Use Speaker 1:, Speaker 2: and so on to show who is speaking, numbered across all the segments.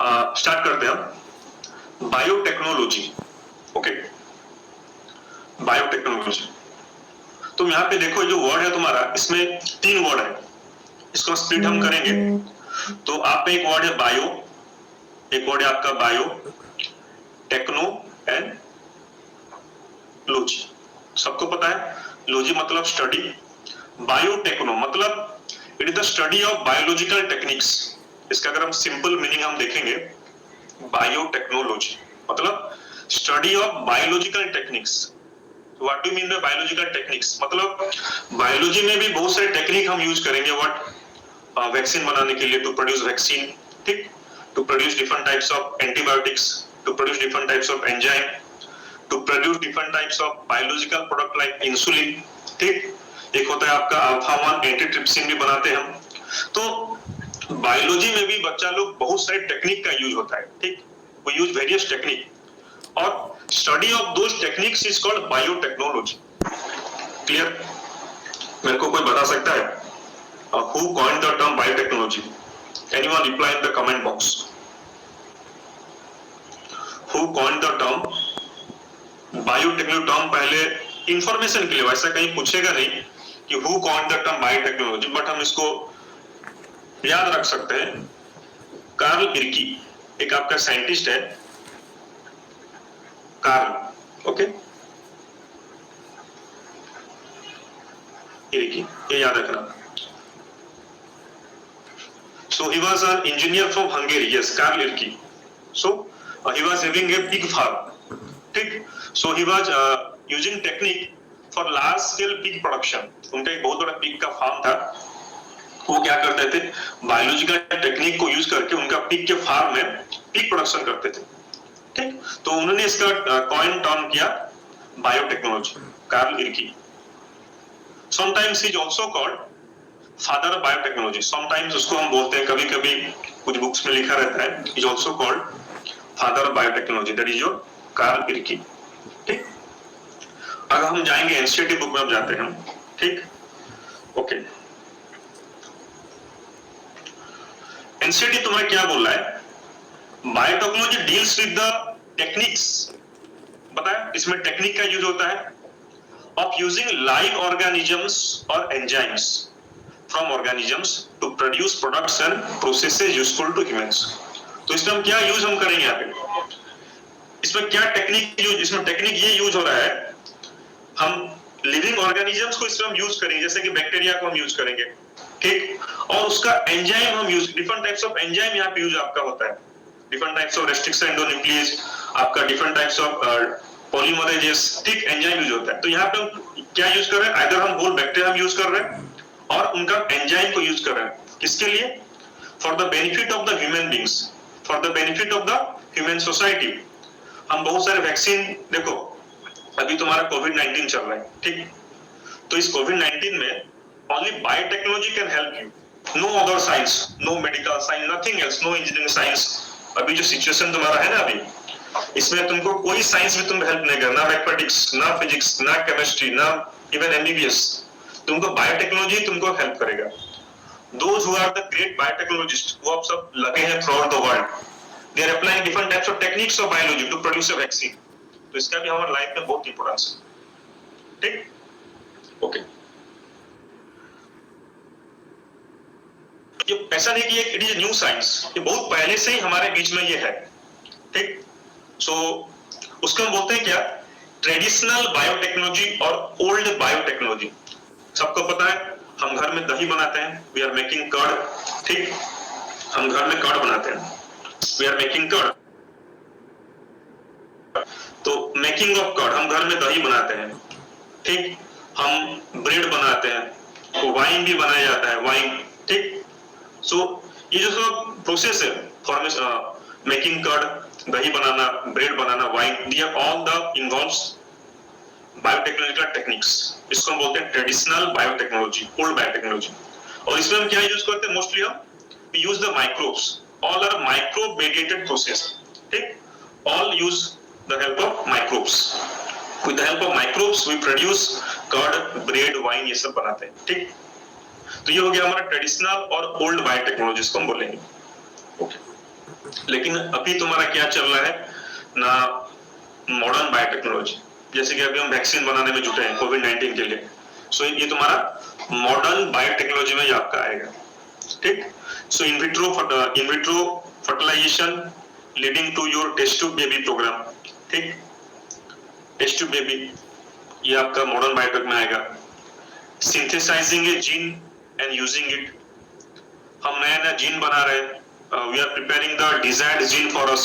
Speaker 1: Start करते हैं हम बायोटेक्नोलॉजी। Okay, biotechnology. तो यहाँ पे देखो जो वर्ड है तुम्हारा, इसमें 3 वर्ड है, इसको स्प्लिट हम करेंगे। तो आप पे एक वर्ड है बायो, एक वर्ड है आपका बायो टेक्नो एंड लॉजी। सबको पता है लॉजी मतलब स्टडी, बायोटेक्नो मतलब it is the study of biological techniques. इसका अगर हम सिंपल मीनिंग हम देखेंगे, बायोटेक्नोलॉजी मतलब study of biological techniques. What do mean by biological techniques? मतलब बायोलॉजी में भी बहुत सारे टेक्निक हम यूज करेंगे। व्हाट वैक्सीन बनाने के लिए, टू प्रोड्यूस वैक्सीन, ठीक, to produce different types of antibiotics, to produce different types of enzyme, to produce different types of biological product like insulin, ठीक। एक होता है आपका अल्फा 1 एंटीट्रिप्सिन भी बनाते हैं हम। तो बायोलॉजी में भी बच्चा लोग बहुत सारे टेक्निक का यूज होता है, ठीक, वी यूज वेरियस टेक्निक और study of those techniques is called biotechnology. Clear? मेरे को कोई बता सकता है who coined the term biotechnology? Anyone reply in the comment box. Who coined the term biotechnology? Term पहले इंफॉर्मेशन के लिए, वैसा कहीं पूछेगा नहीं कि who coined the term biotechnology, but हम इसको याद रख सकते हैं। कार्ल इर्की एक आपका साइंटिस्ट है, कार्ल, ओके, इर्की, ये याद रखना। So he was an engineer from Hungary, yes, Karl Irki. So he was having a pig farm, ठीक। So he was using technique for large scale pig production. उनका एक बहुत बड़ा पिग का फार्म था। वो क्या करते थे, बायोलॉजिकल टेक्निक को यूज करके उनका पिग के फार्म में पिग प्रोडक्शन करते थे, ठीक। तो उन्होंने इसका कॉइन टर्म किया biotechnology, Karl Ereky. Sometimes he is also called father of biotechnology. Sometimes उसको हम बोलते हैं, कभी कभी कुछ बुक्स में लिखा रहता है is also called father of biotechnology, that is your Karl Ereky, ठीक। अगर हम जाएंगे एनसीईआरटी बुक में, अब जाते हैं हम, ठीक, ओके। एनसीईआरटी तुम्हारा क्या बोल रहा है? Biotechnology deals with the techniques, बताया इसमें टेक्निक का यूज होता है, ऑफ यूजिंग लाइव ऑर्गेनिजम्स और enzymes from organisms to produce products and processes useful to humans. तो इसमें हम क्या यूज हम करेंगे यहाँ पे? इसमें क्या टेक्निक यूज, इसमें टेक्निक ये यूज हो रहा है, हम लिविंग ऑर्गेनिजम्स को इसमें हम यूज करेंगे, जैसे कि बैक्टीरिया को हम यूज करेंगे, ठीक, और उसका एंजाइम हम use, different types of enzyme यहाँ पे यूज आपका होता है, different types of restriction endonuclease, आपका डिफरेंट टाइप्स ऑफ पॉलीमरेजेस, ठीक, एंजाइम यूज होता है। तो यहाँ पे हम क्या यूज कर रहे हैं? आइदर हम होल बैक्टीरिया हम यूज कर रहे हैं और उनका एंजाइम को यूज कर रहे हैं, किसके लिए? For the benefit of the human beings, for the benefit of the human society. हम बहुत सारे वैक्सीन, देखो अभी तुम्हारा कोविड-19 चल रहा है, ठीक, तो इस कोविड-19 में only biotechnology can help you, no other science, no medical science, nothing else, no engineering science. अभी जो सिचुएशन तुम्हारा है ना अभी, इसमें तुमको कोई साइंस भी तुम हेल्प नहीं करना, मैथमेटिक्स, ना फिजिक्स, ना केमिस्ट्री, ना इवन एमबीबीएस, तुमको बायोटेक्नोलॉजी तुमको हेल्प करेगा। Those who are the great biotechnologist, वो अब सब लगे हैं throughout the world, they are applying different types of techniques of biology to produce a vaccine. तो इसका भी हमारे लाइफ में बहुत इंपॉर्टेंस है, ठीक, ओके। ये ऐसा नहीं कि इट इज न्यू साइंस, ये बहुत पहले से ही हमारे बीच में ये है, ठीक। सो उसको हम बोलते हैं क्या? ट्रेडिशनल बायोटेक्नोलॉजी और ओल्ड बायोटेक्नोलॉजी। सबको पता है हम घर में दही बनाते हैं, वी आर मेकिंग कर्ड, ठीक, हम घर में कर्ड बनाते हैं, वी आर मेकिंग कर्ड। तो मेकिंग ऑफ कर्ड, हम घर में दही बनाते हैं, ठीक, हम ब्रेड बनाते हैं, वाइन भी बनाया जाता है, वाइन, ठीक। सो ये जो सब प्रोसेस है फॉर मेकिंग कर्ड, दही बनाना, ब्रेड बनाना, wine, they are all the involves biotechnological techniques. इसको हम बोलते हैं ट्रेडिशनल बायोटेक्नोलॉजी, ओल्ड बायोटेक्नोलॉजी। और इसमें हम क्या यूज करते हैं? मोस्टली हम use the microbes, all are microbe mediated process, ठीक, all use the help of microbes. With the help of microbes we produce curd, bread, wine, ये सब बनाते हैं, ठीक। तो ये हो गया हमारा ट्रेडिशनल और ओल्ड बायोटेक्नोलॉजी, इसको हम बोलेंगे, ओके। लेकिन अभी तुम्हारा क्या चल रहा है ना, मॉडर्न बायोटेक्नोलॉजी, जैसे कि अभी हम वैक्सीन बनाने में जुटे हैं कोविड-19 के लिए, सो ये तुम्हारा मॉडर्न बायोटेक्नोलॉजी में ही आपका आएगा, ठीक। So in vitro fertilisation leading to your test tube baby programme, ठीक। टेस्ट ट्यूब बेबी ये आपका मॉडर्न बायोटेक में आएगा। Synthesising a gene and using it, हम नया नया जीन बना रहे हैं, we are preparing the desired gene for us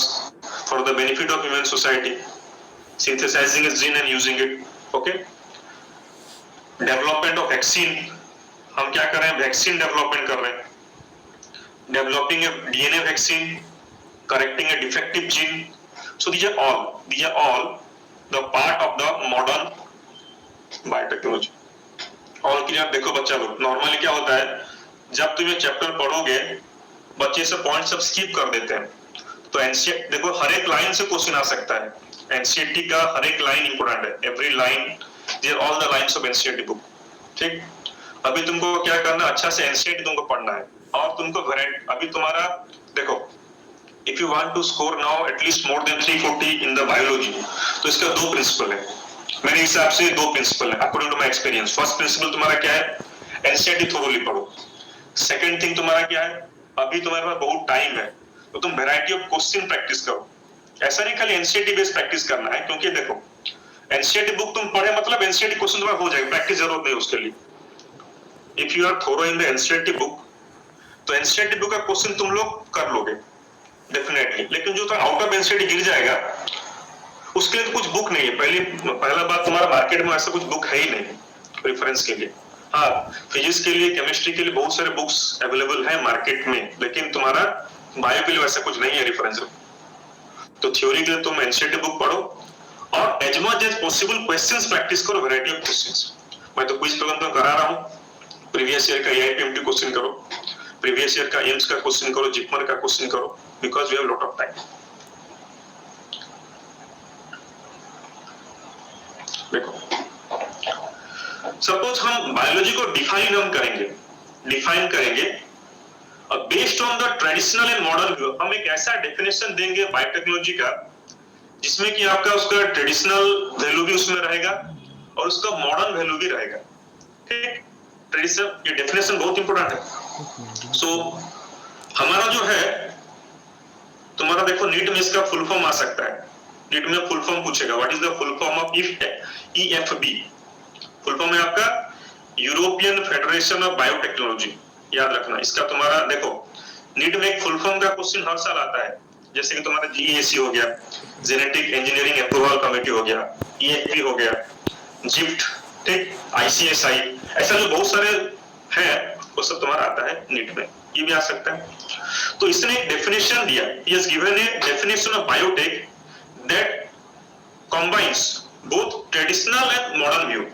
Speaker 1: for the benefit of human society, synthesising a gene and using it, okay. Development of vaccine, हम क्या कर रहे हैं, वैक्सीन डेवलपमेंट कर रहे हैं, developing a DNA vaccine, correcting A defective gene, so these are all the part of the modern biotechnology. और clear देखो बच्चा लोग, नॉर्मली क्या होता है, जब तुम ये चैप्टर पढ़ोगे बच्चे सब पॉइंट सब स्किप कर देते हैं, तो एनसीईआरटी देखो हर एक लाइन से क्वेश्चन आ सकता है, एनसीईआरटी का हर एक लाइन इंपोर्टेंट है, every line, there all the lines of NCERT book, ठीक। अभी तुमको क्या करना है, अच्छा से एनसीईआरटी तुमको पढ़ना है, और तुमको अभी तुम्हारा देखो, if you want to score now at least more than 340 in the biology, तो इसका दो प्रिंसिपल है, मेरे हिसाब से दो प्रिंसिपल है according to my experience. First principle तुम्हारा क्या है, एनसीईआरटी थोरोली पढ़ो। सेकंड थिंग तुम्हारा क्या है, अभी तुम्हारे पास बहुत टाइम है, तो तुम वैरायटी ऑफ क्वेश्चन प्रैक्टिस करो। ऐसा नहीं खाली एनसीईआरटी बेस्ड प्रैक्टिस करना है, क्योंकि देखो एनसीईआरटी बुक तुम पढ़े मतलब एनसीईआरटी क्वेश्चन तुम्हारा हो जाएगा, प्रैक्टिस जरूरत नहीं उसके लिए। If you are thorough in the NCERT book, तो एनसीईआरटी बुक का क्वेश्चन तुम लोग कर लोगे डेफिनेटली, लेकिन जो आउट ऑफ एनसीईआरटी गिर जाएगा उसके लिए तो कुछ बुक नहीं है। पहला बात, तुम्हारा मार्केट में ऐसा कुछ बुक है ही नहीं रेफरेंस के लिए। हाँ, फिजिक्स के लिए, केमिस्ट्री के लिए बहुत सारे बुक्स अवेलेबल है मार्केट में, लेकिन तुम्हारा बायो के लिए वैसा कुछ नहीं है रेफरेंस। तो थ्योरी के लिए तुम एनसीईआरटी बुक पढ़ो, और as much as possible questions practice करो, वैरायटी ऑफ क्वेश्चंस। मैं तो क्विज प्रोग्राम तो करा रहा हूँ, प्रीवियस ईयर का एआईपीएमटी क्वेश्चन करो, प्रीवियस ईयर का एम्स का क्वेश्चन करो, जिपमर का क्वेश्चन करो, because we have lot of time. देखो सपोज हम बायोलॉजी को डिफाइन करेंगे based on the traditional and modern view. हम एक ऐसा डेफिनेशन देंगे बायोटेक्नोलॉजी का जिसमें कि आपका उसका ट्रेडिशनल वैल्यू भी उसमें रहेगा और उसका मॉडर्न वैल्यू भी रहेगा, ठीक। ट्रेडिशनल, ये डेफिनेशन बहुत इंपॉर्टेंट है। सो हमारा जो है, तुम्हारा देखो नीट में इसका फुल फॉर्म आ सकता है, नीट में फुल फॉर्म पूछेगा, what is the full form of EFB. Full form है आपका यूरोपियन फेडरेशन ऑफ बायोटेक्नोलॉजी, याद रखना इसका। तुम्हारा देखो नीट में एक फुल फॉर्म का क्वेश्चन हर साल आता है, जैसे कि तुम्हारा जीईएसी हो गया, जेनेटिक इंजीनियरिंग अप्रूवल कमेटी हो गया, ईएफपी हो गया, जिप्ट, ठीक, आईसीएसआई, ऐसा जो बहुत सारे हैं वो सब तुम्हारा आता है नीट में, ये भी आ सकता है। तो इसने एक डेफिनेशन दिया, he has given a definition of biotech that combines both traditional and modern view।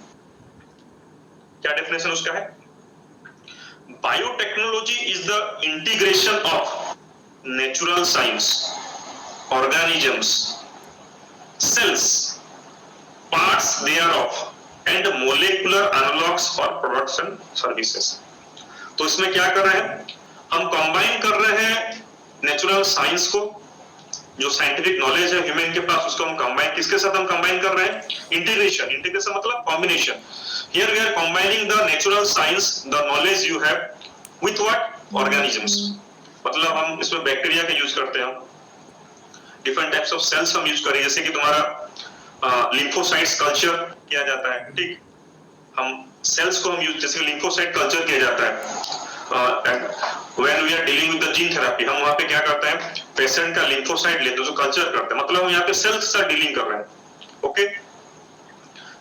Speaker 1: क्या डेफिनेशन उसका है, biotechnology is the integration of natural science, organisms, cells, parts thereof and molecular analogues for products and services. तो इसमें क्या कर रहे हैं, हम कंबाइन कर रहे हैं नेचुरल साइंस को, जो साइंटिफिक नॉलेज है ह्यूमन के पास, उसको हम कंबाइन, किसके साथ हम कंबाइन कर रहे हैं, इंटीग्रेशन मतलब combination. Here we are combining the natural science, the knowledge you have with what, organisms. मतलब हम इसमें बैक्टीरिया का यूज करते हैं, डिफरेंट टाइप्स ऑफ सेल्स हम यूज करें, जैसे कि तुम्हारा लिम्फोसाइट्स कल्चर किया जाता है, ठीक। हम सेल्स को हम यूज, जैसे लिम्फोसाइट कल्चर किया जाता है, when we are dealing with the gene therapy, हम वहां पे क्या करते हैं, पेशेंट का लिम्फोसाइट लेते हैं, जो कल्चर करते हैं, मतलब हम यहाँ पे सेल्स से डीलिंग कर रहे हैं, ओके।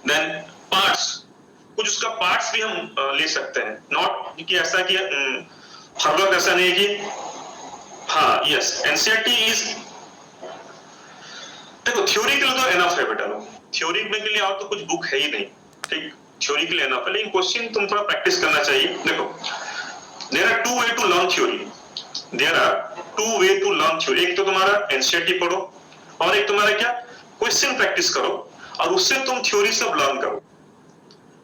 Speaker 1: देन पार्ट्स, कुछ उसका पार्ट्स भी हम ले सकते हैं, नॉट कि ऐसा कि हर वक्त ऐसा नहीं है कि हाँ, यस, एनसीईआरटी इज, देखो थ्योरी के लिए तो एनफ है बेटा, थ्योरी में के लिए और तो कुछ बुक है ही नहीं, ठीक, थ्योरी के लिए एनफ है, लेकिन क्वेश्चन तुम थोड़ा प्रैक्टिस करना चाहिए। देखो there are two way to learn theory, there are two way to learn theory। एक तो तुम्हारा एनसीईआरटी पढ़ो, और एक तुम्हारा क्या, क्वेश्चन प्रैक्टिस करो, और उससे तुम थ्योरी सब लर्न करो।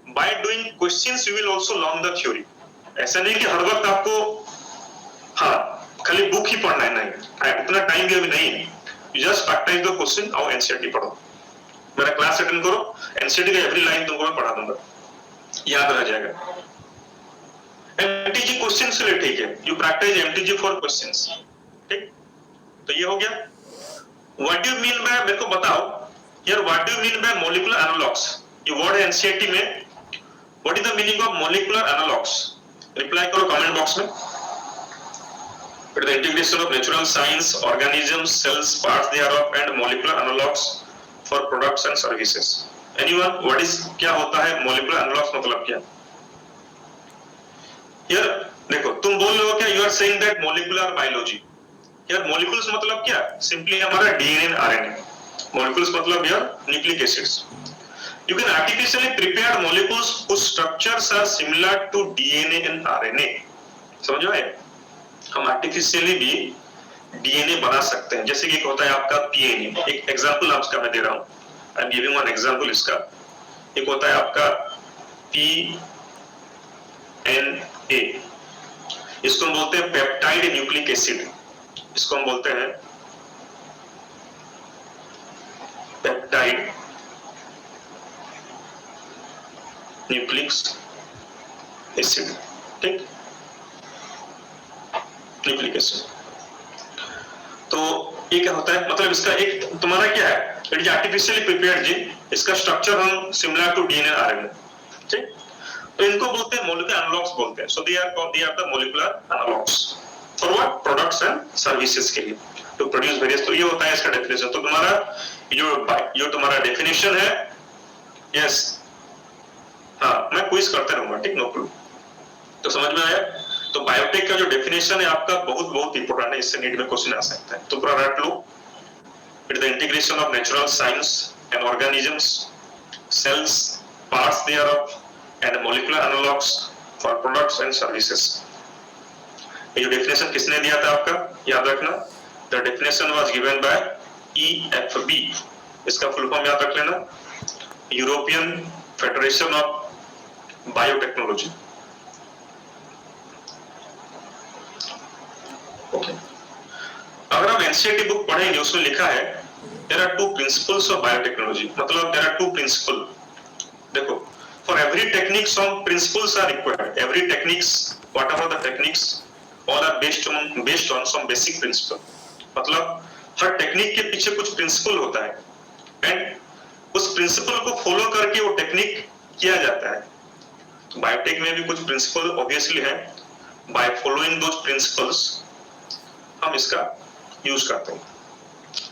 Speaker 1: by doing questions you will also learn the theory। ऐसा नहीं कि हर वक्त आपको हाँ खाली बुक ही पढ़ना है नहीं, उतना टाइम भी अभी नहीं है। You just practice the question और एनसीईआरटी पढ़ो, मेरा क्लास अटेंड करो, एनसीईआरटी का एवरी लाइन तुमको मैं पढ़ा दूंगा, याद रह जाएगा। एमटीजी क्वेश्चन के लिए ठीक है, you practice MTG for questions, ठीक। तो ये हो गया। What do you mean by, मेरे को बताओ यार, what do you mean by molecular analogues? ये वर्ड है एनसीईआरटी में, what is the meaning of molecular analogues? Reply करो कमेंट बॉक्स में। It is the integration of natural science, organisms, cells, parts thereof, and molecular analogs for products and services. Anyone, what is, क्या होता है molecular analogs, मतलब क्या? यार देखो, तुम बोल रहे हो क्या, you are saying that molecular biology. यार molecules मतलब क्या? Simply हमारा DNA and RNA. Molecules मतलब यार nucleic acids. You can artificially prepare molecules whose structures are similar to DNA and RNA. समझ आए? हम आर्टिफिशियली भी डीएनए बना सकते हैं, जैसे कि एक होता है आपका पीएनए। एक एग्जांपल आपका मैं दे रहा हूं, I am giving one example इसका। एक होता है आपका पीएनए, इसको हम बोलते हैं पेप्टाइड न्यूक्लिक एसिड, इसको हम बोलते हैं पेप्टाइड न्यूक्लिक एसिड, ठीक, न्यूक्लिक एसिड। तो ये क्या होता है, मतलब इसका एक तुम्हारा क्या है, it is artificially prepared gene, इसका स्ट्रक्चर हम सिमिलर टू डीएनए आरएनए, ठीक। तो इनको बोलते हैं मॉलिक्यूलर एनालॉग्स बोलते हैं। So they are the molecular analogues for what, products and services के लिए, टू प्रोड्यूस वेरियस। तो ये होता है इसका डेफिनेशन। तो तुम्हारा जो तुम्हारा डेफिनेशन है, यस, हाँ मैं क्विज करते रहूंगा, ठीक, नो प्रॉब्लम। तो समझ में आया? तो बायोटेक का जो डेफिनेशन है आपका बहुत इंपॉर्टेंट है, इससे नीट में क्वेश्चन आ सकता है, तो पूरा रट लो। It is the integration of natural science and organisms, cells, parts thereof, and molecular analogues for products and services. ये जो डेफिनेशन किसने दिया था आपका, याद रखना, the definition was given by EFB, इसका फुल फॉर्म याद रख लेना, European Federation of Biotechnology. Okay. अगर आप एनसीईआरटी बुक पढ़ेंगे, उसमें लिखा है there are 2 principles of biotechnology, मतलब देयर आर 2 प्रिंसिपल। देखो, for every technique some principles are required, every techniques, whatever the techniques, all are based on some basic principle. मतलब हर टेक्निक के पीछे कुछ प्रिंसिपल होता है, एंड उस प्रिंसिपल को फॉलो करके वो टेक्निक किया जाता है। तो बायोटेक में भी कुछ प्रिंसिपल ऑब्वियसली है, बाय फॉलोइंग दोज प्रिंसिपल्स हम इसका यूज करते हैं।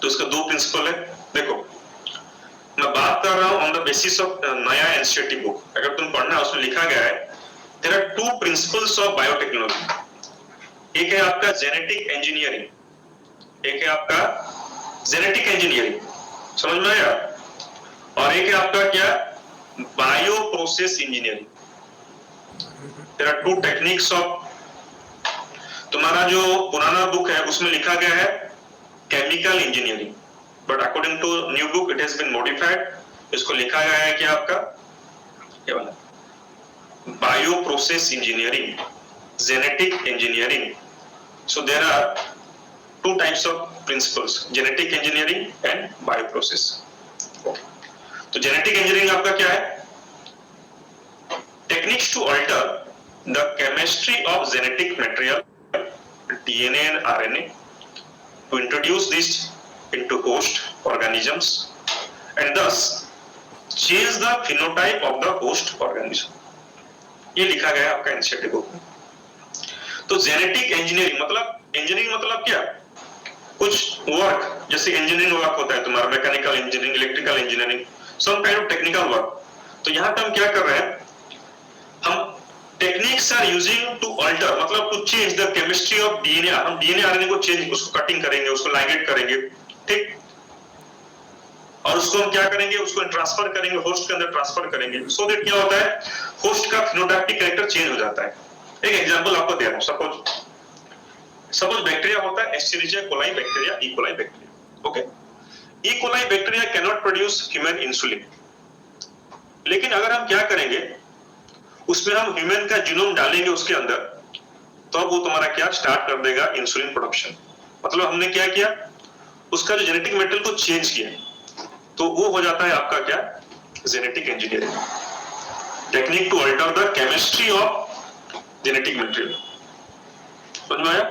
Speaker 1: तो इसका 2 प्रिंसिपल है। देखो, मैं बात कर रहा हूं ऑन द बेसिस ऑफ नया एनसीईआरटी बुक, अगर तुम पढ़ना, उसमें लिखा गया है there are 2 principles of biotechnology. एक है आपका जेनेटिक इंजीनियरिंग, एक है आपका जेनेटिक इंजीनियरिंग, समझ में आया? और एक है आपका क्या, bio process engineering. There are 2 techniques of, तुम्हारा जो पुराना बुक है उसमें लिखा गया है chemical engineering, but according to new book it has been modified, इसको लिखा गया है कि आपका ये वाला bio process engineering, genetic engineering. So there are 2 types of principles, genetic engineering and bio process. तो जेनेटिक इंजीनियरिंग आपका क्या है, techniques to alter the chemistry of genetic material DNA and RNA to introduce this into host organisms and thus change the phenotype of the host organism। ये लिखा गया है आपका NCERT book में। तो जेनेटिक इंजीनियरिंग मतलब क्या, कुछ वर्क, जैसे इंजीनियरिंग वर्क होता है तुम्हारा, mechanical engineering, electrical engineering, some kind of technical work. तो यहाँ पे हम क्या कर रहे हैं, हम techniques are using to alter, मतलब to change the chemistry of DNA. हम डीएनए आरएनए को चेंज, उसको कटिंग करेंगे, उसको लाइगेट करेंगे, ठीक, और उसको हम क्या करेंगे, उसको ट्रांसफर करेंगे, होस्ट के अंदर ट्रांसफर करेंगे, सो दैट क्या होता है, होस्ट का फिनोटाइपिक कैरेक्टर चेंज हो जाता है। एक एग्जांपल आपको दे रहा हूं, सपोज बैक्टीरिया होता है Escherichia coli bacteria, E coli bacteria, okay. E coli bacteria can not produce human insulin, लेकिन अगर हम क्या करेंगे, उसमें हम ह्यूमन का जीनोम डालेंगे उसके अंदर, तो अब वो तुम्हारा क्या स्टार्ट कर देगा इंसुलिन प्रोडक्शन। मतलब हमने क्या किया, उसका जो जेनेटिक मेटेरियल को चेंज किया, तो वो हो जाता है आपका क्या, genetic engineering. Technique to alter the chemistry of genetic material, समझ में आया।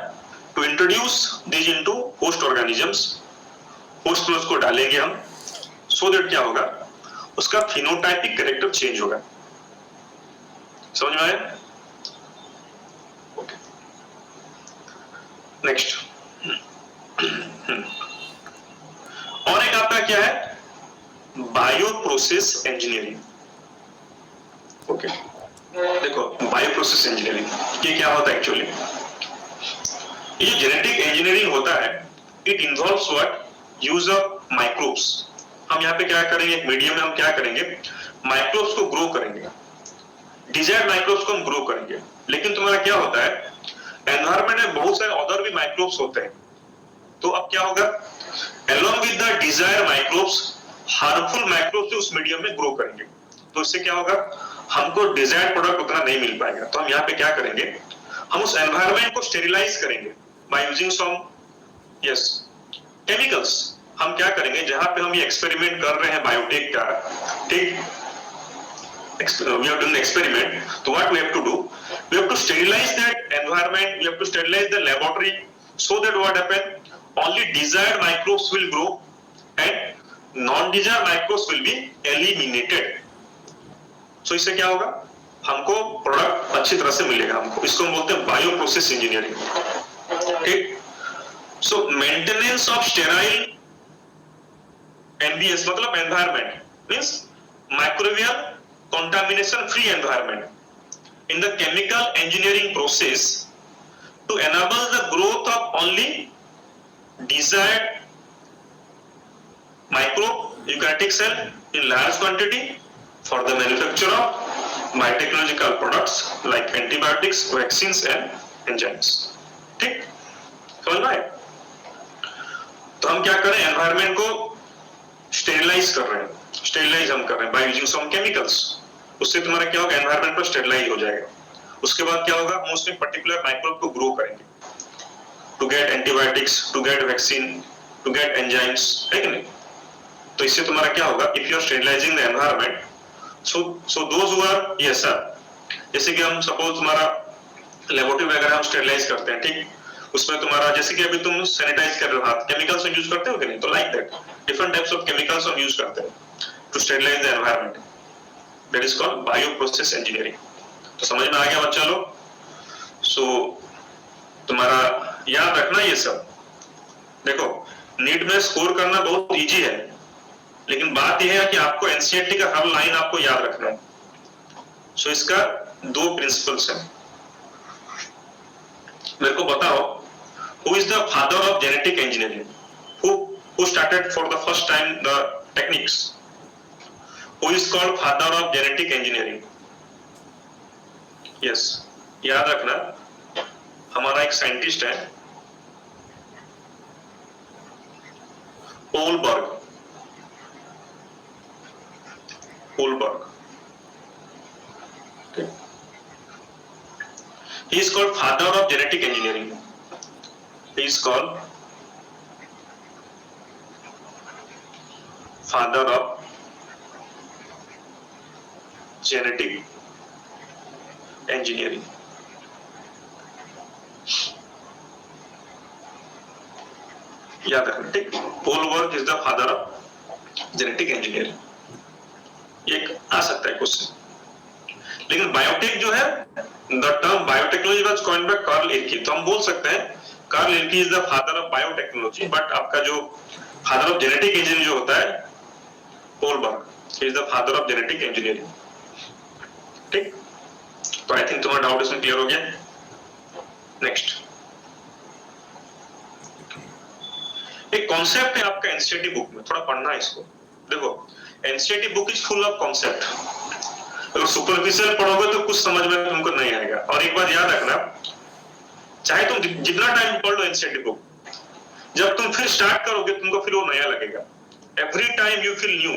Speaker 1: To introduce this into host organisms, host में उसको डालेंगे हम, सो दैट क्या होगा, उसका फिनोटाइपिक कैरेक्टर चेंज होगा। समझ में आया। Okay, next. और एक आपका क्या है, बायो प्रोसेस इंजीनियरिंग। ओके, देखो बायो प्रोसेस इंजीनियरिंग ये क्या होता है एक्चुअली। ये जो जेनेटिक इंजीनियरिंग होता है, it involves what, use of microbes. हम यहाँ पे क्या करेंगे, एक मीडियम में हम क्या करेंगे, माइक्रोब्स को ग्रो करेंगे, डिजायर्ड माइक्रोब्स को हम ग्रो करेंगे। लेकिन तुम्हारा क्या होता है, एनवायरनमेंट में बहुत सारे अदर भी माइक्रोब्स होते हैं, तो अब क्या होगा, along with the desired microbes, harmful microbes उस मीडियम में ग्रो करेंगे, तो इससे क्या होगा, हमको डिजायर्ड प्रोडक्ट उतना नहीं मिल पाएगा। तो हम यहाँ पे क्या करेंगे, हम उस एनवायरनमेंट को स्टेरिलाइज करेंगे by using some yes chemicals. हम क्या करेंगे, जहां पे हम ये एक्सपेरिमेंट कर रहे हैं बायोटेक का, ठीक, we have done the experiment, so what we have to do, we have to sterilize that environment, we have to sterilize the laboratory, so that what happen, only desired microbes will grow and non-desired microbes will be eliminated. So इससे क्या होगा, हमको product अच्छी तरह से मिलेगा हमको, इसको हम बोलते हैं बायो प्रोसेस इंजीनियरिंग। ठीक, सो मेंटेनेंस ऑफ स्टेराइल एनबीएस मतलब environment means microbial contamination free environment in the chemical engineering process to enable the growth of only desired microbe eukaryotic cell in large quantity for the manufacture of biotechnological products like antibiotics, vaccines and enzymes। ठीक, समझ में आया। तो हम क्या करें, environment को sterilise कर रहे हैं, स्टेरिलाइज हम कर रहे हैं बाय यूजिंग सम केमिकल्स, उससे तुम्हारा क्या होगा, एनवायरनमेंट पर स्टेरिलाइज हो जाएगा। उसके बाद क्या होगा, हम उसमें पर्टिकुलर माइक्रोब को ग्रो करेंगे to get antibiotics, to get vaccine, to get enzymes, है कि नहीं। तो इससे तुम्हारा क्या होगा, if you are sterilising the environment, so those who are yes sir, जैसे कि हम सपोज तुम्हारा लेबोरेटरी वगैरह हम स्टेरिलाइज करते हैं, ठीक, उसमें तुम्हारा जैसे कि अभी तुम सैनिटाइज कर रहे हो हाथ, केमिकल्स यूज करते हो कि नहीं, तो like that different types of chemicals हम यूज करते हैं to sterilize the environment, that is called bio process engineering. तो समझ में आ गया बच्चा लोग। सो तुम्हारा याद रखना ये सब, देखो नीट में स्कोर करना बहुत इजी है, लेकिन बात यह है कि आपको एनसीईआरटी का हर लाइन आपको याद रखना है। सो इसका दो प्रिंसिपल्स हैं। मेरे को बताओ, who is the father of genetic engineering, who started for the first time the techniques, who is called father of genetic engineering? yes, याद रखना, हमारा एक साइंटिस्ट है ओलबर्ग, he is called father of genetic engineering, he is called father of genetic engineering। याद रखना, ठीक, Olberg is the father of genetic engineering. ये आ सकता है क्वेश्चन। लेकिन बायोटेक जो है, the term biotechnology was coined by Karl Ereky, तो हम बोल सकते हैं Karl Ereky is the father of biotechnology, but आपका जो फादर ऑफ जेनेटिक इंजीनियरिंग जो होता है Olberg is the father of genetic engineering. ठीक, तो आई थिंक तुम्हारा डाउट इसमें क्लियर हो गया। नेक्स्ट, एक कॉन्सेप्ट है आपका एनसीईआरटी बुक में, थोड़ा पढ़ना है इसको। देखो NCERT book is full of concept, अगर सुपरफिशियल पढ़ोगे तो कुछ समझ में तुमको नहीं आएगा। और एक बात याद रखना, चाहे तुम जितना टाइम पढ़ लो एनसीईआरटी बुक, जब तुम फिर स्टार्ट करोगे तुमको फिर वो नया लगेगा। Every time you feel new.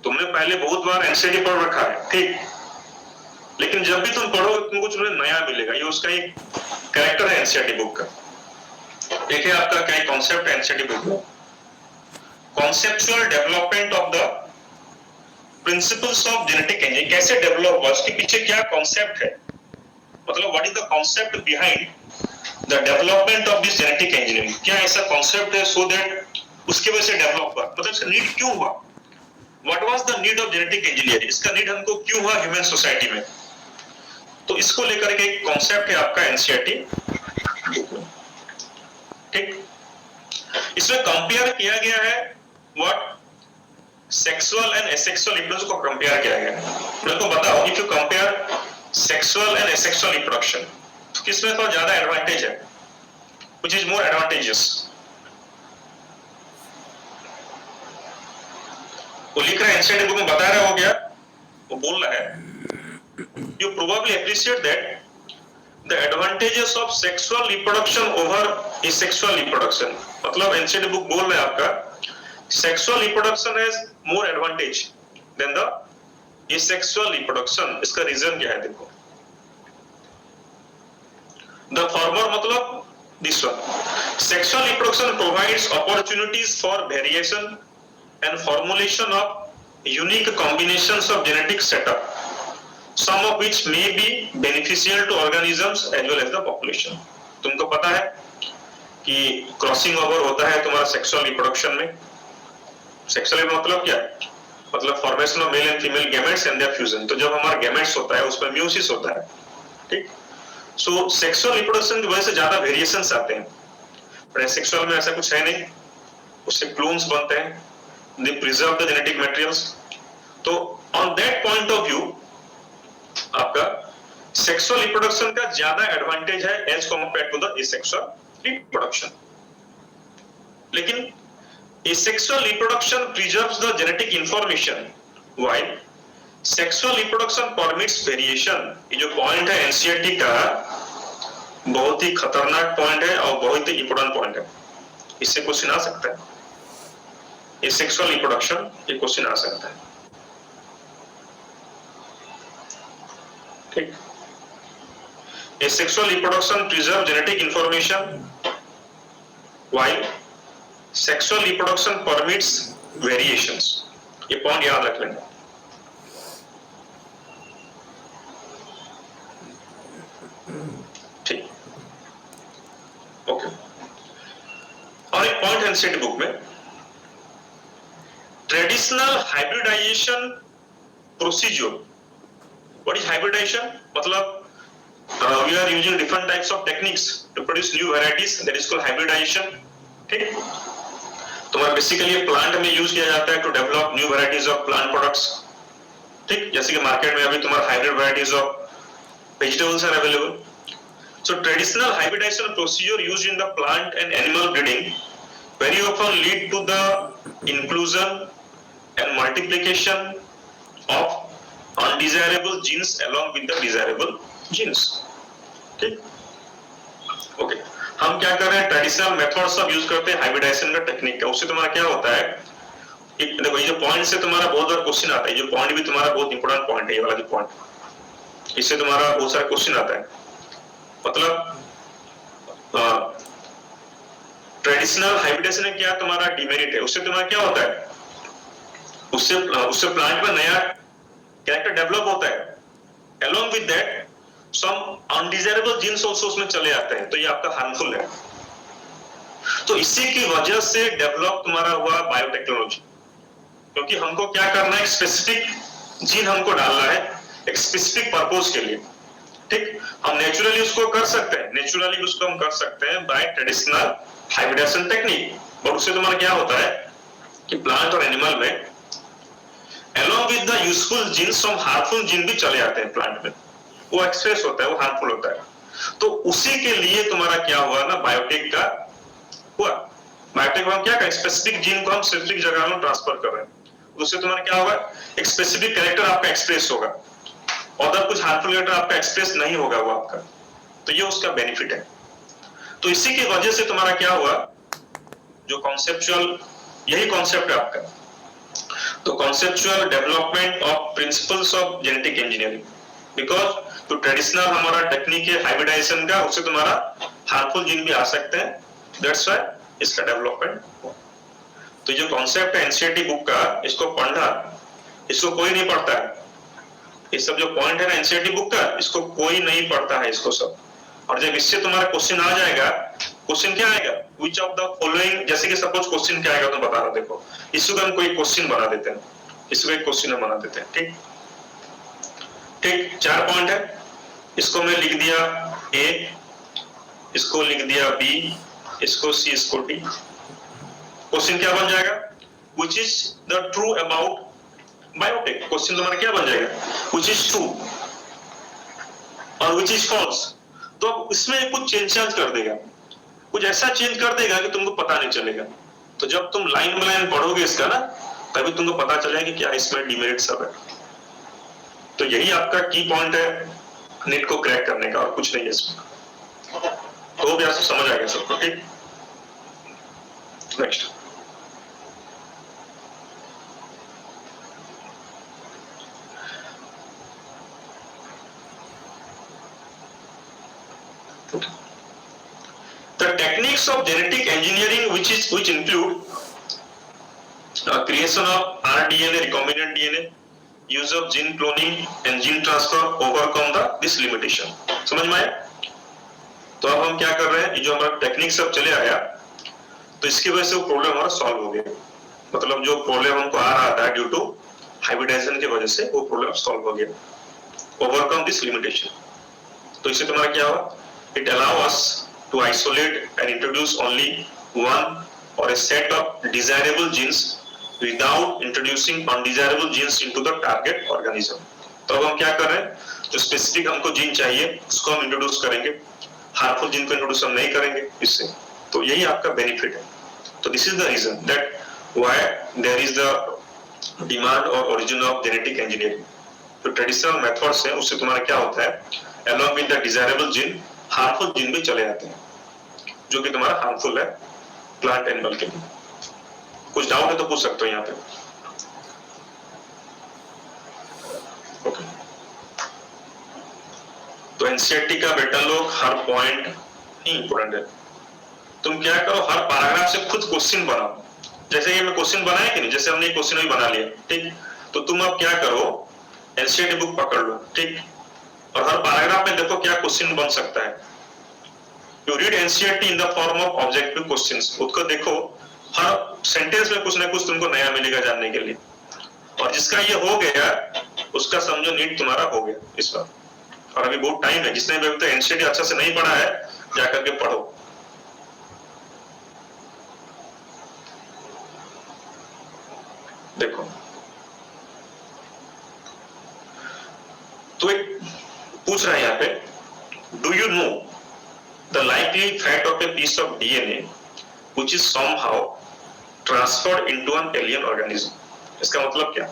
Speaker 1: तुमने पहले बहुत बार एनसीईआरटी पढ़ रखा है, ठीक, लेकिन जब भी तुम पढ़ोगे तुमको कुछ नया मिलेगा। ये उसका एक कैरेक्टर है एनसीईआरटी बुक का। देखिए आपका क्या कॉन्सेप्ट है एनसीईआरटी बुक में, conceptual development of the principles of genetic engineering, कैसे डेवलप हुआ, उसके पीछे क्या कॉन्सेप्ट है, मतलब what is the concept behind the development of this genetic engineering, क्या ऐसा कॉन्सेप्ट है सो दैट उसके वजह से डेवलप हुआ, मतलब इसका नीड क्यों हुआ, what was the need of genetic engineering, इसका नीड हमको क्यों हुआ ह्यूमन सोसाइटी में, तो इसको लेकर के एक कॉन्सेप्ट है आपका एनसीईआरटी बुक में। ठीक, इसमें कंपेयर किया गया है what sexual and asexual reproduction को कंपेयर किया गया है। मेरे को बताओ if you compare sexual and asexual reproduction तो किसमें थोड़ा ज्यादा एडवांटेज है, व्हिच इज मोर एडवांटेजेस, वो लिख रहा है एनसीईआरटी बुक में बता रहा हो गया, वो बोल रहा है you probably appreciate that the advantages of sexual reproduction over asexual reproduction, मतलब एनसीईआरटी बुक बोल रहा है आपका sexual reproduction has more advantage than the asexual reproduction, इसका रीजन क्या है देखो, the former मतलब this one, sexual reproduction provides opportunities for variation and formulation of unique combinations of genetic setup, some of which may be beneficial to organisms as well as the population। तुमको पता है कि crossing over होता है तुम्हारा sexual reproduction में, sexual मतलब क्या है, मतलब formation of male and female gametes and their fusion, तो जब हमारा गैमेट्स होता है उसमें म्यूसिस होता है, ठीक, सो सेक्सुअल रिप्रोडक्शन की वजह से ज्यादा वेरिएशंस आते हैं, पर सेक्सुअल में ऐसा कुछ है नहीं, उससे क्लोन्स बनते हैं, they preserve the genetic materials, तो on that point of view आपका सेक्सुअल रिप्रोडक्शन का ज्यादा एडवांटेज है as compare to the asexual reproduction, लेकिन asexual reproduction preserves the genetic information while sexual reproduction permits variation। ये जो पॉइंट है NCERT का बहुत ही खतरनाक पॉइंट है और बहुत ही इंपोर्टेंट पॉइंट है, इससे क्वेश्चन आ सकता है, asexual reproduction ये क्वेश्चन आ सकता है, ठीक, asexual reproduction preserve genetic information while sexual reproduction permits variations, ये पॉइंट याद रख लेना। ठीक, ओके, और एक पॉइंट है एनसीईआरटी बुक में, traditional hybridization procedure, what is hybridization, मतलब we are using different types of techniques to produce new varieties, that is called hybridization। ठीक, तुम्हारा बेसिकली प्लांट में यूज किया जाता है to develop new varieties of plant products, ठीक, जैसे कि मार्केट में अभी तुम्हारा hybrid varieties of vegetables are available, so traditional hybridization procedure used in the plant and animal breeding very often lead to the inclusion and multiplication of undesirable genes along with the desirable genes, ठीक, okay, हम क्या कर रहे हैं traditional methods of use करते हैं hybridisation का technique का, उससे तुम्हारा क्या होता है कि देखो ये जो पॉइंट से तुम्हारा बहुत बार क्वेश्चन आता है, ये पॉइंट भी तुम्हारा बहुत इंपॉर्टेंट पॉइंट है, ये वाला जो पॉइंट, इससे तुम्हारा बहुत सारा क्वेश्चन आता है, मतलब ट्रेडिशनल हाइब्रिडाइजेशन में क्या तुम्हारा डिमेरिट है, उससे तुम्हारा क्या होता है, उससे प्लांट में नया कैरेक्टर डेवलप होता है, along with that some undesirable genes also उसमें चले आते हैं, तो ये आपका हार्मफुल है, तो इसी की वजह से डेवलप तुम्हारा हुआ बायोटेक्नोलॉजी, क्योंकि हमको क्या करना है, स्पेसिफिक जीन हमको डालना है एक स्पेसिफिक पर्पस के लिए, ठीक, हम नेचुरली उसको कर सकते हैं, नेचुरली उसको हम कर सकते हैं बाय ट्रेडिशनल हाइब्रिडाइजेशन टेक्निक, और उससे तुम्हारा क्या होता है कि प्लांट और एनिमल में along with the useful genes some harmful gene भी चले आते हैं प्लांट में, वो एक्सप्रेस होता है, वो हार्मफुल होता है, तो उसी के लिए तुम्हारा क्या हुआ ना बायोटेक का हुआ, बायोटेक में हम क्या करें, स्पेसिफिक जीन को हम स्पेसिफिक जगह में ट्रांसफर कर रहे हैं, उससे तुम्हारा क्या होगा, एक स्पेसिफिक कैरेक्टर आपका एक्सप्रेस होगा, और कुछ हार्मफुल कैरेक्टर आपका एक्सप्रेस नहीं होगा वो आपका, तो ये उसका बेनिफिट है, तो इसी की वजह से तुम्हारा क्या हुआ, जो कॉन्सेप्चुअल, यही कॉन्सेप्ट है आपका, तो conceptual development of principles of genetic engineering, because तो ट्रेडिशनल हमारा टेक्निक है हाइब्रिडाइजेशन का, उससे तुम्हारा हार्मफुल जीन भी आ सकते हैं, दैट्स व्हाई इसका डेवलपमेंट। तो जो कॉन्सेप्ट है एनसीईआरटी बुक का, इसको पढ़ना, इसको कोई नहीं पढ़ता है, ये सब जो पॉइंट है ना एनसीईआरटी बुक का, इसको कोई नहीं पढ़ता है इसको सब। और जब इससे तुम्हारा क्वेश्चन आ जाएगा, क्वेश्चन क्या आएगा, विच ऑफ द फॉलोइंग, जैसे कि सपोज क्वेश्चन क्या आएगा तुम बता रहा, देखो इसको हम कोई क्वेश्चन बना देते हैं, इसको एक क्वेश्चन हम बना देते हैं, ठीक ठीक, 4 पॉइंट है, इसको मैं लिख दिया ए, इसको लिख दिया बी, इसको सी, इसको डी। क्वेश्चन क्या बन जाएगा, which is the true about biotech, question तुम्हारा क्या बन जाएगा, विच इज ट्रू और विच इज फॉल्स। तो अब इसमें कुछ चेंज कर देगा, कुछ ऐसा चेंज कर देगा कि तुमको पता नहीं चलेगा। तो जब तुम लाइन बाय लाइन पढ़ोगे इसका ना, तभी तुमको पता चलेगा कि क्या इसमें डिमेरिट सब है। तो यही आपका की पॉइंट है नीट को क्रैक करने का, और कुछ नहीं है इसमें। तो भी आपको समझ आ गया सबको, ठीक। Next, the techniques of genetic engineering which include creation of rDNA, recombinant DNA, use of gene cloning and gene transfer overcome this limitation। समझ में आया? तो अब हम क्या कर रहे हैं, ये जो हमारा टेक्निक सब चले आया, तो इसकी वजह से वो प्रॉब्लम हमारा सॉल्व हो गया। मतलब जो प्रॉब्लम हमको आ रहा था ड्यू टू हाइब्रिडाइजेशन की वजह से, वो प्रॉब्लम सॉल्व हो गया, ओवरकम दिस लिमिटेशन। तो इससे तुम्हारा क्या हुआ, it allow us to isolate and introduce only one or a set of desirable genes without introducing undesirable genes into the target organism। तो अब हम क्या कर रहे हैं, जो स्पेसिफिक हमको जीन चाहिए उसको हम इंट्रोड्यूस करेंगे, हार्मफुल जीन को इंट्रोड्यूस हम नहीं करेंगे इससे। तो यही आपका बेनिफिट है। तो this is the reason that why there is the demand और ओरिजिन ऑफ जेनेटिक इंजीनियरिंग। जो ट्रेडिशनल मेथड्स है उससे तुम्हारा क्या होता है, along with the desirable gene harmful gene भी चले जाते हैं, जो कि तुम्हारा हार्मफुल है प्लांट एनिमल के लिए। कुछ डाउट है तो पूछ सकते हो यहाँ पे। ओके, तो एनसीईआरटी का बेटा लोग हर पॉइंट ही इंपोर्टेंट है। तुम क्या करो, हर पैराग्राफ से खुद क्वेश्चन बनाओ। जैसे ये मैं क्वेश्चन बनाया कि नहीं, जैसे हमने क्वेश्चन भी बना लिया, ठीक। तो तुम अब क्या करो, एनसीईआरटी बुक पकड़ लो, ठीक, और हर पैराग्राफ में देखो क्या क्वेश्चन बन सकता है। You read NCERT in the form of objective questions। उसको देखो, हर सेंटेंस में कुछ ना कुछ तुमको नया मिलेगा जानने के लिए। और जिसका ये हो गया, उसका समझो नीट तुम्हारा हो गया इस बार। और अभी बहुत टाइम है, जिसने भी अभी तक NCERT अच्छा से नहीं पढ़ा है, जाकर के पढ़ो। देखो, तो एक पूछ रहा है यहाँ पे, do you know the likely fate of a piece of DNA which is somehow transferred into an alien organism। इसका मतलब क्या,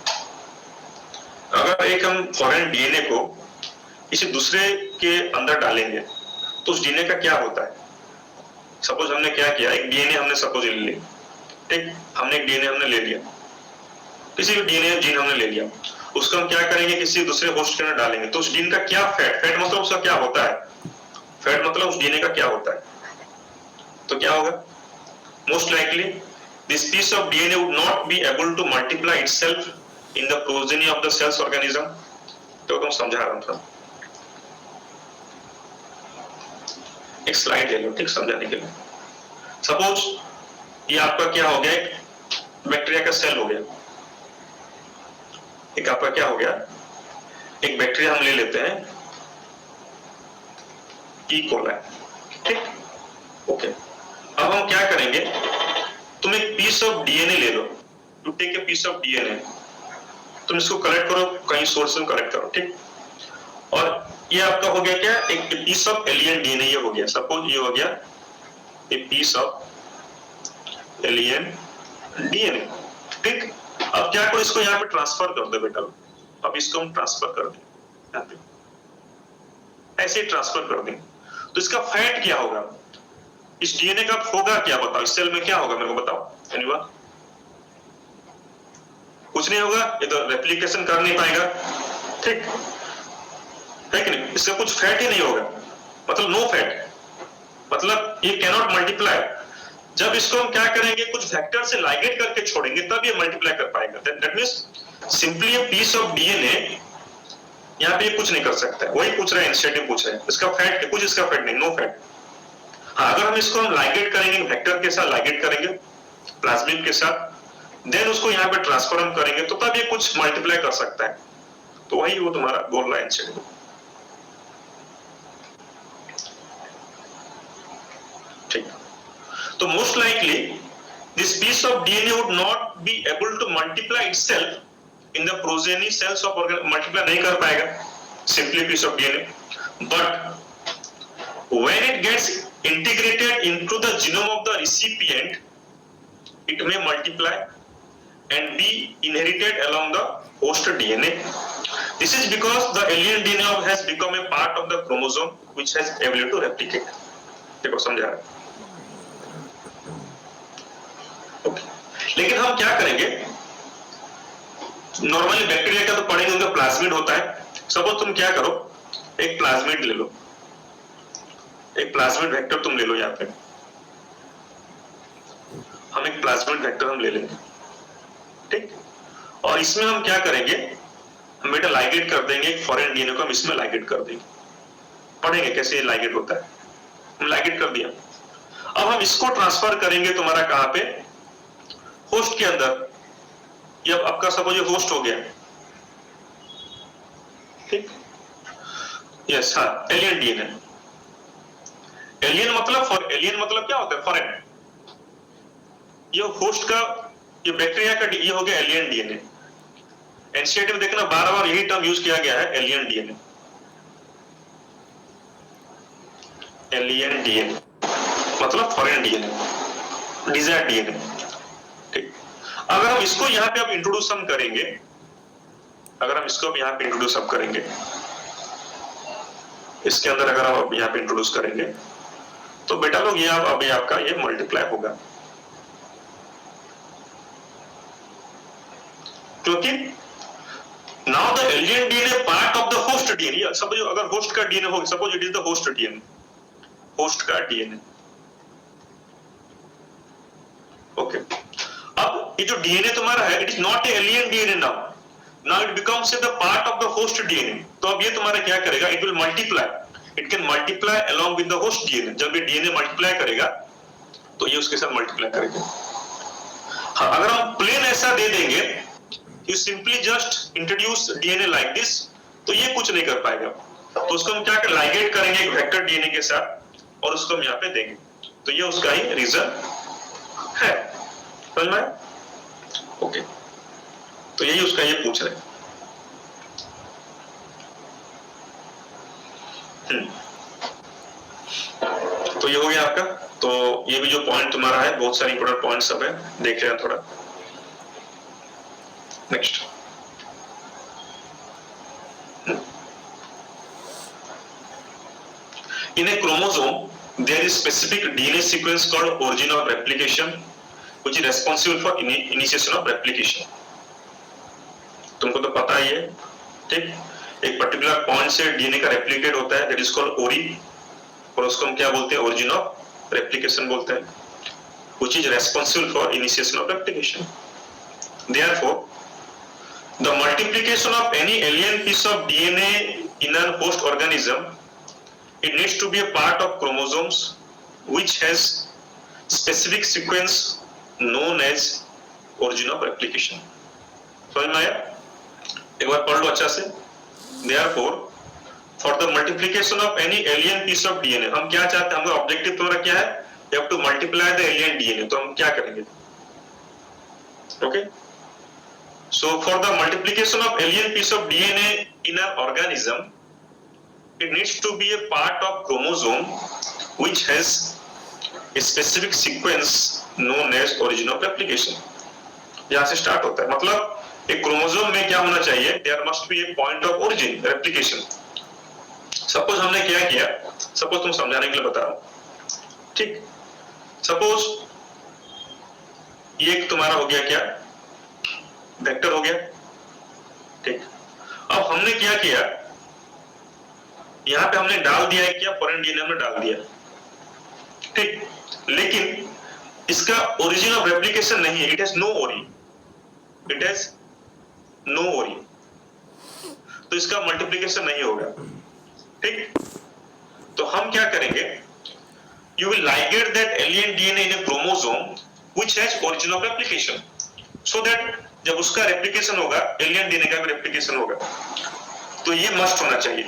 Speaker 1: अगर एक हम फॉरेन डीएनए को किसी दूसरे के अंदर डालेंगे तो उस डीएनए का क्या होता है। सपोज हमने क्या किया, एक डीएनए हमने सपोज ले लिया, ठीक, हमने एक डीएनए हमने ले लिया, किसी भी डीएनए जीन हमने ले लिया, उसको हम क्या करेंगे, किसी दूसरे होस्ट के अंदर डालेंगे, तो उस जीन का क्या फेट मतलब उसका क्या होता है, फेट मतलब उस डीएनए का क्या होता है। तो क्या होगा, most likely this piece of DNA would not be able to multiply itself in the progeny of the cells organism. तो तुम समझा रहा था, एक स्लाइड ले लो, ठीक, समझाने के लिए। सपोज ये आपका क्या हो गया, एक बैक्टीरिया का सेल हो गया, एक आपका क्या हो गया, एक बैक्टीरिया हम ले लेते हैं, ई कोलाई, ठीक, ओके। अब हम क्या करेंगे, तुम एक पीस ऑफ डीएनए ले लो, to take a piece of DNA, तुम इसको कलेक्ट करो, कहीं सोर्स से कलेक्ट करो, ठीक। और ये आपका हो गया क्या, एक पीस ऑफ एलियन डीएनए ये हो गया। सपोज ये हो गया a piece of alien DNA, ठीक। अब क्या करो, इसको यहाँ पे ट्रांसफर कर दो बेटा। अब इसको हम ट्रांसफर कर दें यहाँ पे, ऐसे ट्रांसफर कर दें, तो इसका फैट क्या होगा, इस डीएनए का होगा क्या, बताओ, इस सेल में क्या होगा, मेरे को बताओ एनीवन। कुछ नहीं होगा, ये तो रेप्लिकेशन कर नहीं पाएगा, ठीक। है कि नहीं, इसका कुछ फैट ही नहीं होगा, मतलब नो फैट, मतलब ये कैनॉट मल्टीप्लाई। जब इसको हम क्या करेंगे, कुछ फैक्टर से लाइगेट करके छोड़ेंगे तब ये मल्टीप्लाई कर पाएगा। That means simply a piece of DNA यहाँ पे कुछ नहीं कर सकता है, वही पूछ रहे हैं, इंस्टेटिव पूछ रहे हैं, इसका फैट है, कुछ इसका फैट नहीं, नो फैट। हाँ, अगर हम इसको हम लाइगेट करेंगे, वेक्टर के साथ लाइगेट करेंगे, प्लाज्मिड के साथ, देन उसको यहाँ पे ट्रांसफर हम करेंगे तो तब ये कुछ मल्टीप्लाई कर सकता है। तो वही वो तुम्हारा बोल रहा है इंस्टेटिव। ठीक, तो most likely this piece of DNA would not be able to multiply itself in the progeny cells of organ, multiply नहीं कर पाएगा simply piece of DNA, but when it gets integrated into the genome of the recipient, it may multiply and be inherited along the host DNA. This is because the alien DNA has become a part of the chromosome which has ability to replicate. देखो समझा रहा है? Okay. लेकिन हम क्या करेंगे, normally bacteria का तो पढ़ेंगे, उनका प्लाज्मिड होता है। सपोज तुम क्या करो, एक प्लाज्मिड ले लो, एक प्लाज्मिड वेक्टर तुम ले लो, यहाँ पे हम एक प्लाज्मिड वेक्टर हम ले लेंगे, ठीक, और इसमें हम क्या करेंगे, हम बेटा लाइगेट कर देंगे एक फॉरेन डीएनए को, हम इसमें लाइगेट कर देंगे, पढ़ेंगे कैसे ये लाइगेट होता है। हम लाइगेट कर दिया, अब हम इसको ट्रांसफर करेंगे तुम्हारा कहां पे, होस्ट के अंदर। ये अब आपका सपोज ये होस्ट हो गया, ठीक, यस, हाँ, एलियन डीएनए। एलियन मतलब, एलियन मतलब क्या होता है, फॉरेन। ये होस्ट का, ये बैक्टीरिया का ये हो गया एलियन डीएनए। एनसीईआरटी में देखना बार बार यही टर्म यूज किया गया है, एलियन डीएनए, एलियन डीएनए मतलब फॉरेन डीएनए, डिजायर्ड डीएनए, ठीक। अगर हम इसको यहाँ पे अब इंट्रोड्यूस हम करेंगे, अगर हम इसको अब यहाँ पे इंट्रोड्यूस अब करेंगे, इसके अंदर अगर हम अब यहाँ पे इंट्रोड्यूस करेंगे तो बेटा लोग ये अभी आपका ये मल्टीप्लाई होगा, क्योंकि now the alien DNA part of the host DNA. Suppose अगर होस्ट का डीएनए हो, suppose it is the host DNA, host का डीएनए, ओके। अब ये जो डीएनए तुम्हारा है, it is not a alien DNA now, now it becomes the part of the host DNA. तो अब ये तुम्हारा क्या करेगा, it will multiply, it can multiply along with the host DNA. जब ये डीएनए मल्टीप्लाई करेगा तो ये उसके साथ मल्टीप्लाई करेगा। हाँ, अगर हम प्लेन ऐसा दे देंगे, you simply just introduce DNA like this, तो ये कुछ नहीं कर पाएगा। तो उसको हम क्या कर लाइगेट करेंगे एक वेक्टर डीएनए के साथ और उसको हम यहाँ पे देंगे, तो ये उसका ही रीजन है, समझ में आया? ओके, तो यही उसका ये पूछ रहे हैं। तो ये हो गया आपका। तो ये भी जो पॉइंट तुम्हारा है, बहुत सारे इंपोर्टेंट पॉइंट सब है, देख रहे हैं थोड़ा। Next, in a chromosome there is specific DNA sequence called origin of replication which is responsible for initiation of replication। तुमको तो पता ही है, ठीक, एक पर्टिकुलर पॉइंट से डीएनए का रेप्लिकेट होता है, दैट इज कॉल्ड ओरी, और उसको हम क्या बोलते हैं, ओरिजिन ऑफ रेप्लिकेशन बोलते हैं, which is responsible for initiation of replication। Therefore, the multiplication of any alien piece of DNA in a host organism, it needs to be a part of chromosomes which has specific sequence known as origin of replication। समझ में आया? एक बार पढ़ लो अच्छा से। Therefore, for the multiplication of any alien piece of DNA, हम क्या चाहते हैं, हमारा ऑब्जेक्टिव तुम्हारा क्या है, you have to multiply the alien DNA। तो हम क्या करेंगे, okay? So for the multiplication of alien piece of DNA in an organism, it needs to be a part of chromosome which has a specific sequence known as origin of replication। यहाँ से start होता है, मतलब एक chromosome में क्या होना चाहिए, there must be a point of origin replication। Suppose हमने क्या किया, सपोज तुम समझाने के लिए बता रहा हूं, ठीक, सपोज ये एक तुम्हारा हो गया क्या, वेक्टर हो गया, ठीक। अब हमने क्या किया, यहाँ पे हमने डाल दिया है क्या, फॉरेन डीएनए में डाल दिया, ठीक, लेकिन इसका ओरिजिन ऑफ रेप्लिकेशन नहीं है, इट हैज नो ओरी, इट हैज नो ओरी, तो इसका मल्टीप्लिकेशन नहीं होगा, ठीक। तो हम क्या करेंगे, you will ligate that alien DNA in a chromosome which has origin of replication, so that जब उसका रेप्लिकेशन होगा, एलियन डीएनए का भी रेप्लिकेशन होगा, तो ये मस्ट होना चाहिए,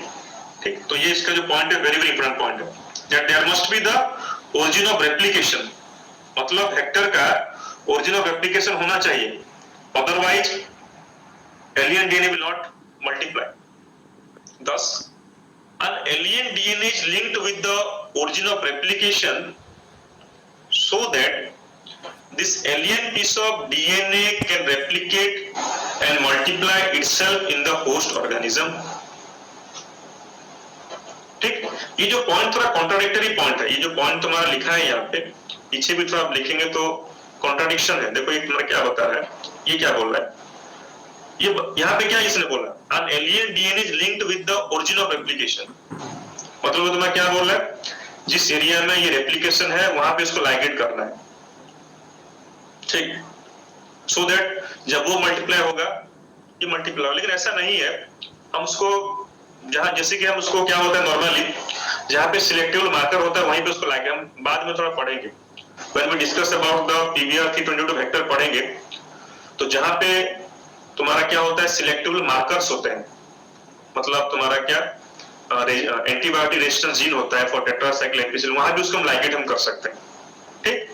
Speaker 1: ठीक। तो ये इसका जो पॉइंट है, वेरी वेरी इंपॉर्टेंट पॉइंट है, that there must be the origin of replication, मतलब वेक्टर का origin of replication होना चाहिए, otherwise alien DNA will not multiply. Thus an alien DNA is linked with the origin of replication so that this alien piece of DNA can replicate and multiply itself in the host organism. ठीक, ये जो point थोड़ा contradictory point है, ये जो point तुम्हारा लिखा है यहाँ पे, पीछे भी थोड़ा आप लिखेंगे तो कॉन्ट्राडिक्शन है। देखो ये तुम्हारा क्या बता रहा है, ये क्या बोल रहा है, ये यहाँ पे क्या इसने बोला, an alien DNA is linked with the origin of replication, मतलब वो तुम्हारा क्या बोल रहा है, जिस एरिया में ये रेप्लिकेशन है वहां पे इसको लाइगेट करना है, ठीक, सो दैट जब वो मल्टीप्लाई होगा ये मल्टीप्लाई होगा। लेकिन ऐसा नहीं है, हम उसको जहां, जैसे कि हम उसको क्या होता है नॉर्मली, जहां पे सिलेक्टिव मार्कर होता है वहीं पे उसको लाइगेट, हम बाद में थोड़ा पढ़ेंगे, when we discuss about the PBR322 vector पढ़ेंगे, तो जहां पे तुम्हारा क्या होता है, सिलेक्टिव मार्कर्स होते हैं, मतलब तुम्हारा क्या एंटीबायोटिक रेजिस्टेंस जीन होता है फॉर टेट्रासाइक्लिन एम्पिसिलिन, वहां भी उसको हम लाइगेट हम कर सकते हैं, ठीक।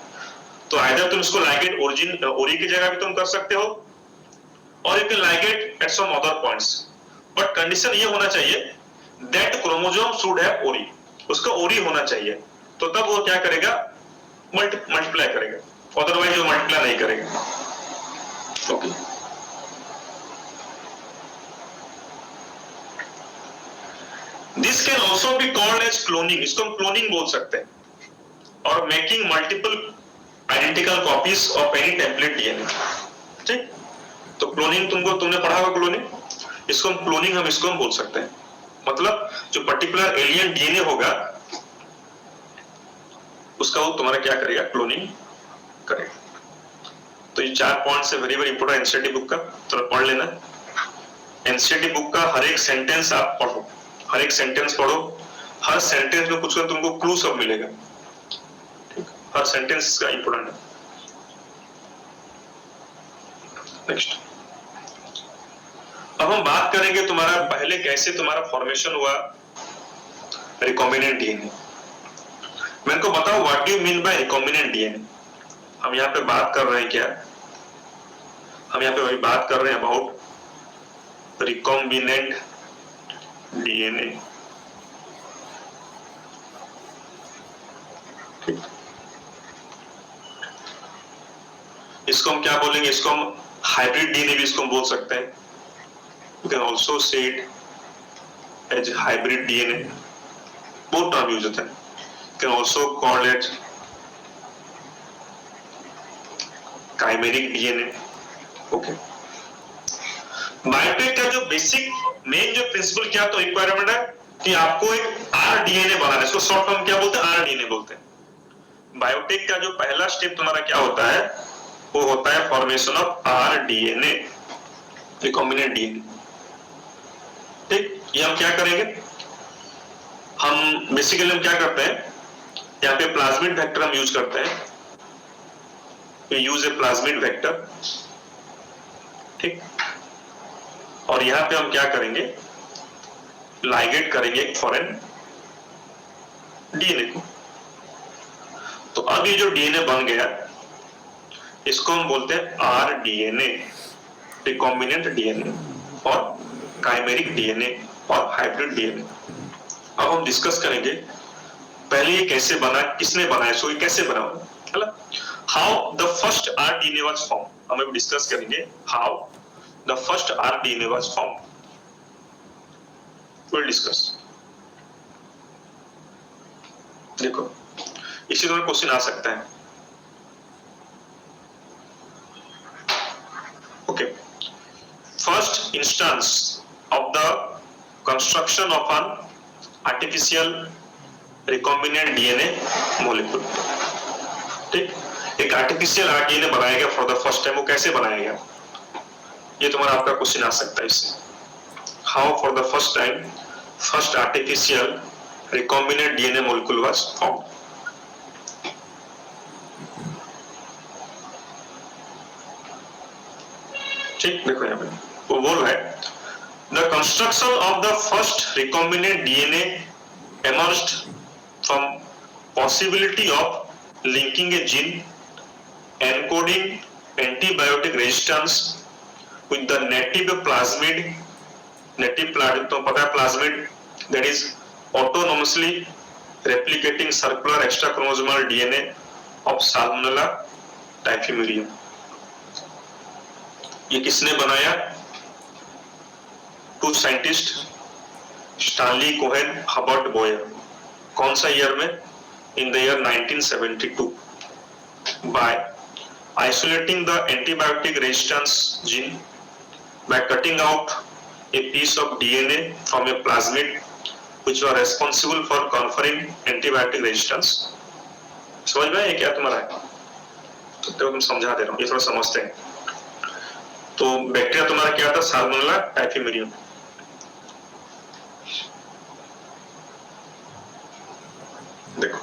Speaker 1: तो आइदर तुम इसको लाइगेट ओरिजिन ओरी की जगह भी तुम कर सकते हो, और you can ligate at some other points, but condition ये होना चाहिए दैट क्रोमोसोम शुड हैव ओरी, उसका ओरी होना चाहिए, तो तब वो क्या करेगा, मल्टीप्लाई करेगा, अदरवाइज वो मल्टीप्लाई नहीं करेगा, okay. This can also be called as cloning, इसको हम क्लोनिंग बोल सकते हैं, और making multiple identical copies of any template DNA, ठीक। तो क्लोनिंग तुमने पढ़ा होगा क्लोनिंग, इसको हम क्लोनिंग हम इसको हम बोल सकते हैं, मतलब जो पर्टिकुलर एलियन डीएनए होगा उसका वो तुम्हारा क्या करेगा, क्लोनिंग करेगा। तो ये 4 पॉइंट्स है, very very important NCERT book का, थोड़ा पढ़ लेना। एनसीईआरटी बुक का हर एक सेंटेंस आप पढ़ो, हर एक सेंटेंस पढ़ो, हर सेंटेंस में कुछ तुमको क्लू सब मिलेगा, ठीक, हर सेंटेंस का इंपोर्टेंट है। नेक्स्ट, अब हम बात करेंगे तुम्हारा पहले कैसे तुम्हारा फॉर्मेशन हुआ रिकॉम्बिनेंट डीएनए। मेरे को बताओ what do you mean by recombinant DNA. हम यहाँ पे बात कर रहे हैं क्या, हम यहाँ पे वही बात कर रहे हैं अबाउट रिकॉम्बिनेंट डीएनए, इसको हम क्या बोलेंगे, इसको हम हाइब्रिड डीएनए भी इसको हम बोल सकते हैं, you can also say it as hybrid DNA, बहुत टर्म यूज होता है, you can also call it chimeric DNA, okay. Biotech का जो बेसिक मेन जो प्रिंसिपल क्या तो रिक्वायरमेंट है कि आपको एक आरडीएनए बनाना है, इसको शॉर्ट फॉर्म क्या बोलते हैं, आरडीएनए बोलते हैं। बायोटेक का जो पहला स्टेप तुम्हारा क्या होता है, वो होता है formation of rDNA, recombinant DNA, ठीक। ये हम क्या करेंगे, हम बेसिकली हम क्या करते हैं, यहाँ पे प्लाज्मिड वेक्टर हम यूज करते हैं, यूज ए प्लाज्मिड वेक्टर, ठीक। और यहां पे हम क्या करेंगे, लाइगेट करेंगे एक फॉरेन डीएनए को। तो अब ये जो डीएनए बन गया इसको हम बोलते हैं आरडीएनए, रिकॉम्बिनेंट डीएनए और काइमेरिक डीएनए और हाइब्रिड डीएनए। अब हम डिस्कस करेंगे पहले ये कैसे बना, किसने बनाया, इसको ये कैसे बना, मतलब how the first rDNA was form, हम अब डिस्कस करेंगे how the first rDNA was formed. We'll discuss. देखो इसी तरह क्वेश्चन आ सकता है, okay. First instance of the construction of an artificial recombinant DNA molecule. ठीक, एक आर्टिफिशियल डीएनए बनाया गया फॉर द फर्स्ट टाइम। वो कैसे बनाया गया, ये तुम्हारा आपका क्वेश्चन आ सकता है इससे। How for the first time first artificial recombinant DNA molecule was formed. ठीक, देखो यहाँ पे वो बोल रहा है the construction of the first recombinant DNA emerged from possibility of linking a gene encoding antibiotic resistance with the native plasmid, तो पता है plasmid that is autonomously replicating circular extrachromosomal DNA of Salmonella typhimurium। ये किसने बनाया? Two scientist, Stanley Cohen, Herbert Boyer. कौन सा year में? In the year 1972। By isolating the antibiotic resistance gene by cutting out a piece of DNA from a plasmid which was responsible for conferring antibiotic resistance। समझ में आया क्या तुम्हारा? तो तुम समझा दे रहा हूँ, ये थोड़ा समझते हैं। तो बैक्टीरिया तुम्हारा क्या था? साल्मोनेला टाइफिमेरियम। देखो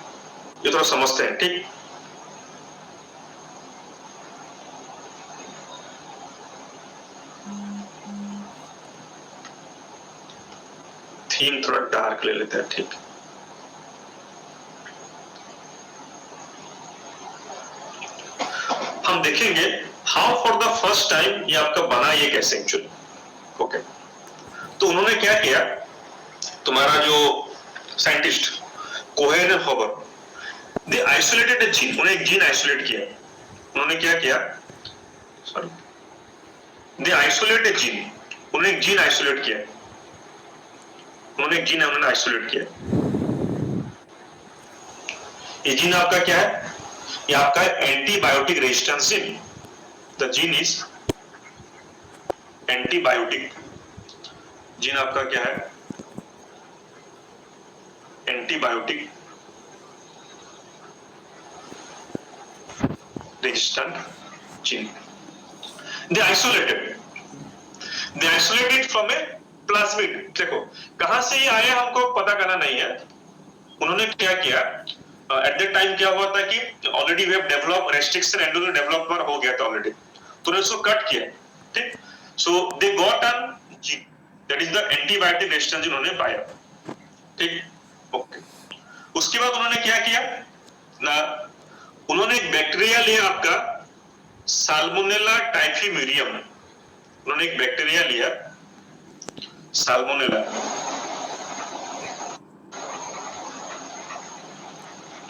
Speaker 1: ये थोड़ा समझते हैं। ठीक, थीम थोड़ा डार्क ले लेते हैं। ठीक, हम देखेंगे how for the first time ये आपका बना ये कैसे एक्चुअली। ओके, तो उन्होंने क्या किया, तुम्हारा जो साइंटिस्ट कोहेन और हबर, दे आइसोलेटेड ए जीन। उन्होंने एक जीन आइसोलेट किया। उन्होंने क्या किया, सॉरी, दे आइसोलेट ए जीन। उन्होंने एक जीन आइसोलेट किया। उन्होंने एक जीन आइसोलेट किया। ये जीन आपका क्या है? ये आपका antibiotic resistance gene. The gene is antibiotic. Gene आपका क्या है? Antibiotic resistant gene. They isolated from A plasmid. देखो कहां से ये आया हमको पता करना नहीं है। उन्होंने क्या किया, एट द टाइम क्या हुआ था कि ऑलरेडी वे डेवलप रेस्ट्रिक्शन एंडोजन डेवलपर हो गया था ऑलरेडी, तो उन्होंने उसको कट किया। ठीक, so they got an gene that is the antibiotic resistance उन्होंने पाया। ठीक, ओके। उसके बाद उन्होंने क्या किया ना, उन्होंने एक बैक्टीरिया लिया आपका साल्मोनेला टाइफिमेरियम। उन्होंने एक बैक्टीरिया लिया साल्मोनेला।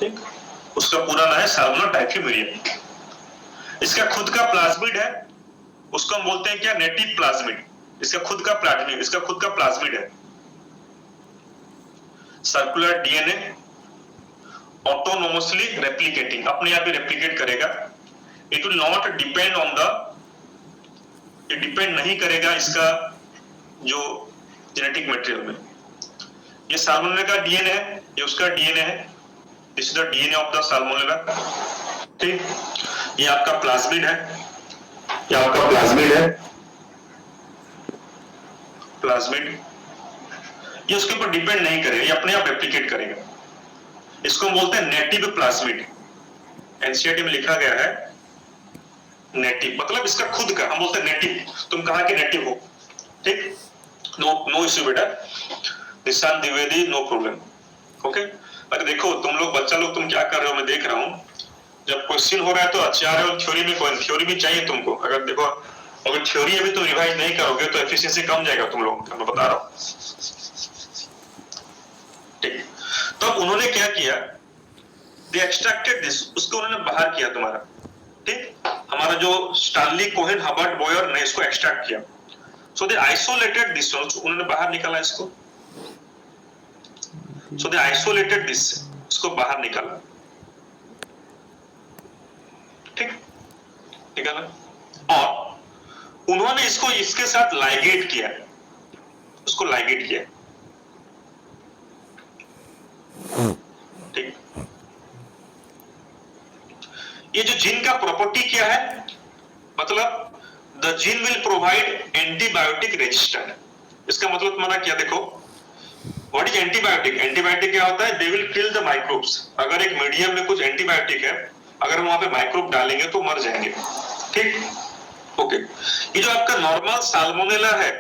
Speaker 1: ठीक, उसका पूरा नाम है साल्मोनेला टाइफिमेरियम। इसका खुद का प्लाज्मिड है, उसको हम बोलते हैं क्या? Native plasmid. इसका खुद का प्लाज्मिड है। सर्कुलर डीएनए ऑटोनोमसली रेप्लिकेटिंग, अपने आप ही रेप्लिकेट करेगा। It will not depend on the, ये डिपेंड नहीं करेगा इसका जो जेनेटिक मटेरियल में। ये साल्मोनेला का डीएनए है, ये उसका डीएनए है। This is the DNA of the salmonella. ठीक, ये आपका प्लाज्मिड है, प्लाज्मिड। ये उसके ऊपर डिपेंड नहीं करेगा, ये अपने आप रेप्लिकेट करेगा। इसको हम बोलते हैं नेटिव प्लाज्मिड। एनसीईआरटी में लिखा गया है नेटिव, मतलब इसका खुद का, हम बोलते हैं नेटिव। तुम कहां के नेटिव हो? ठीक, नो इश्यू बेटा, निशान द्विवेदी, नो प्रॉब्लम। ओके, अगर देखो तुम लोग बच्चा लोग तुम क्या कर रहे हो, मैं देख रहा हूं। जब क्वेश्चन हो रहा है तो अच्छा रहे हो, थ्योरी में कोई थ्योरी भी चाहिए तुमको। अगर देखो अगर थ्योरी अभी तुम रिवाइज नहीं करोगे तो एफिशिएंसी कम जाएगा तुम लोगों का, मैं बता रहा हूं। ठीक, तो उन्होंने क्या किया, दे एक्सट्रैक्टेड दिस, उसको उन्होंने बाहर किया तुम्हारा। ठीक, हमारा जो स्टानली कोहेन, हबर्ट बोयर ने इसको एक्सट्रैक्ट किया। सो दे आइसोलेटेड दिस, उन्होंने बाहर निकाला इसको। सो दे आइसोलेटेड दिस, इसको बाहर निकाला। ठीक, निकाला। और उन्होंने इसको इसके साथ लाइगेट किया, उसको लाइगेट किया। ये जो जीन का प्रॉपर्टी क्या है, मतलब the gene will provide antibiotic resistant. इसका मतलब तुम्हारा क्या, देखो व्हाट इज एंटीबायोटिक। एंटीबायोटिक क्या होता है, they will kill the microbes. अगर एक मीडियम में कुछ एंटीबायोटिक है, अगर हम वहां पे माइक्रोब डालेंगे तो मर जाएंगे, ठीक। ओके, ये जो आपका नॉर्मल साल्मोनेला है,